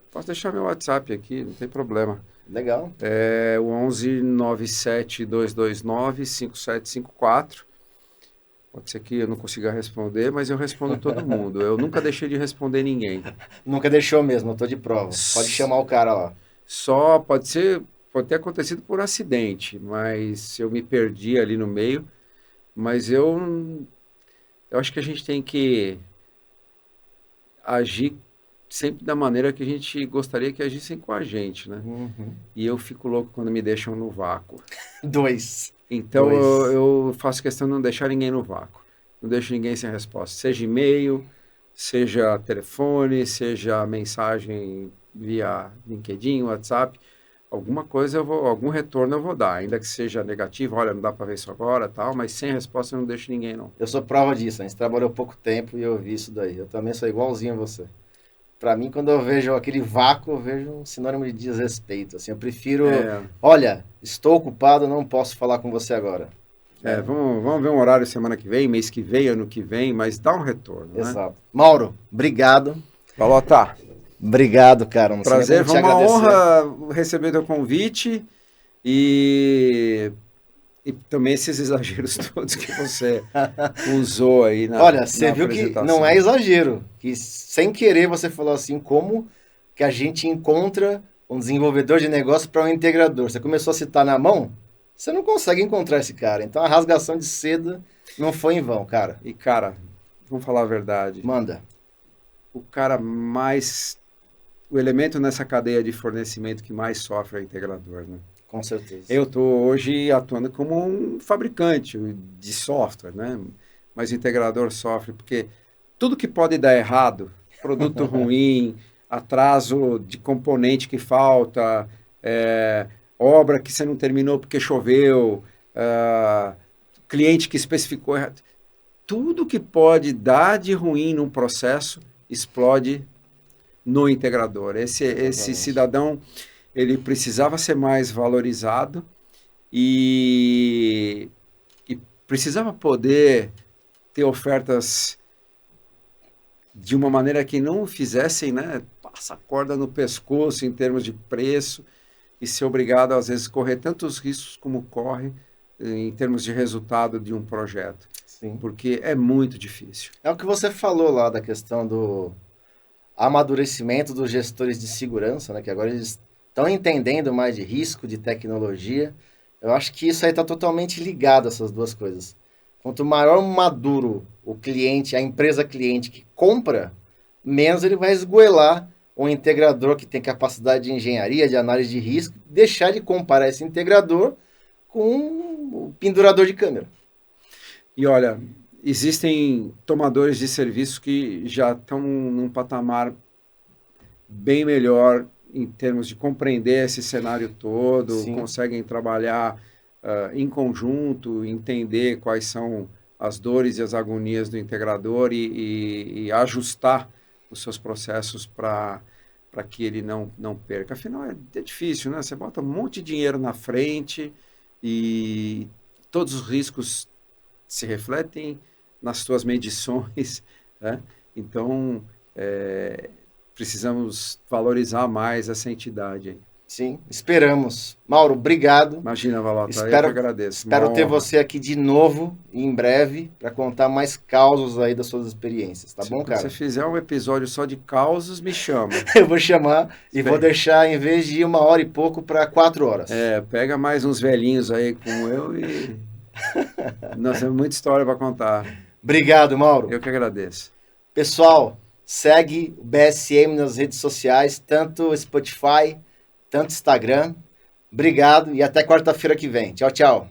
Speaker 2: posso deixar meu WhatsApp aqui, não tem problema.
Speaker 1: Legal.
Speaker 2: É o 11 97 229 5754. Pode ser que eu não consiga responder, mas eu respondo todo mundo. Eu nunca deixei de responder ninguém.
Speaker 1: Nunca deixou mesmo, eu tô de prova. Pode chamar o cara lá.
Speaker 2: Só pode ter acontecido por acidente, mas eu me perdi ali no meio. Mas eu acho que a gente tem que agir sempre da maneira que a gente gostaria que agissem com a gente, né?
Speaker 1: Uhum.
Speaker 2: E eu fico louco quando me deixam no vácuo.
Speaker 1: Dois.
Speaker 2: Então eu faço questão de não deixar ninguém no vácuo. Não deixo ninguém sem resposta. Seja e-mail, seja telefone, seja mensagem via LinkedIn, WhatsApp. Alguma coisa algum retorno eu vou dar, ainda que seja negativo, olha, não dá para ver isso agora, tal, mas sem resposta eu não deixo ninguém, não.
Speaker 1: Eu sou prova disso, a gente trabalhou pouco tempo e eu vi isso daí. Eu também sou igualzinho a você. Para mim, quando eu vejo aquele vácuo, eu vejo um sinônimo de desrespeito. Assim, eu prefiro,
Speaker 2: É,
Speaker 1: olha, estou ocupado, não posso falar com você agora.
Speaker 2: vamos ver um horário semana que vem, mês que vem, ano que vem, mas dá um retorno, né?
Speaker 1: Exato. Mauro, obrigado.
Speaker 2: Balota,
Speaker 1: Obrigado, cara. Não sei nem
Speaker 2: prazer,
Speaker 1: como te
Speaker 2: foi uma
Speaker 1: agradecer.
Speaker 2: honra receber teu convite e também esses exageros todos que você usou aí
Speaker 1: Olha,
Speaker 2: na
Speaker 1: você viu que não é
Speaker 2: apresentação.
Speaker 1: exagero, que sem querer você falou assim, como que a gente encontra um desenvolvedor de negócio para um integrador? Você começou a citar na mão, você não consegue encontrar esse cara. Então a rasgação de seda não foi em vão, cara.
Speaker 2: E, cara, vamos falar a verdade,
Speaker 1: Manda,
Speaker 2: o cara mais, o elemento nessa cadeia de fornecimento que mais sofre é o integrador, né?
Speaker 1: com certeza.
Speaker 2: Eu estou hoje atuando como um fabricante de software, né? Mas o integrador sofre porque tudo que pode dar errado, produto ruim, atraso de componente que falta, é, obra que você não terminou porque choveu, cliente que especificou errado, tudo que pode dar de ruim num processo explode no integrador. Esse
Speaker 1: Exatamente.
Speaker 2: cidadão ele precisava ser mais valorizado e, e precisava poder ter ofertas de uma maneira que não fizessem, né, passa a corda no pescoço em termos de preço e ser obrigado, às vezes, correr tantos riscos como corre em termos de resultado de um projeto,
Speaker 1: Sim.
Speaker 2: porque é muito difícil.
Speaker 1: É o que você falou lá da questão do amadurecimento dos gestores de segurança, né? Que agora eles estão entendendo mais de risco, de tecnologia. Eu acho que isso aí está totalmente ligado, essas duas coisas. Quanto maior maduro o cliente, a empresa cliente que compra, menos ele vai esgoelar um integrador que tem capacidade de engenharia, de análise de risco, deixar de comparar esse integrador com o pendurador de câmera.
Speaker 2: E olha, existem tomadores de serviço que já estão num patamar bem melhor em termos de compreender esse cenário todo,
Speaker 1: Sim,
Speaker 2: conseguem trabalhar em conjunto, entender quais são as dores e as agonias do integrador e ajustar os seus processos para que ele não perca. Afinal, é difícil, né? Você bota um monte de dinheiro na frente e todos os riscos se refletem nas suas medições, né? Então, é, precisamos valorizar mais essa entidade aí.
Speaker 1: sim, esperamos. Mauro, obrigado.
Speaker 2: Imagina, Valota, eu que
Speaker 1: Espero,
Speaker 2: agradeço. Uma
Speaker 1: espero ter
Speaker 2: honra.
Speaker 1: você aqui de novo em breve para contar mais causos aí das suas experiências, tá bom,
Speaker 2: Quando você
Speaker 1: cara?
Speaker 2: fizer um episódio só de causos, me chama.
Speaker 1: Eu vou chamar e vou
Speaker 2: Espe-
Speaker 1: deixar, em vez de 1 hora e pouco, para 4 horas.
Speaker 2: Pega mais uns velhinhos aí como eu e nós temos muita história para contar.
Speaker 1: Obrigado, Mauro.
Speaker 2: Eu que agradeço.
Speaker 1: Pessoal, segue o BSM nas redes sociais, tanto Spotify, tanto Instagram. Obrigado e até quarta-feira que vem. Tchau, tchau.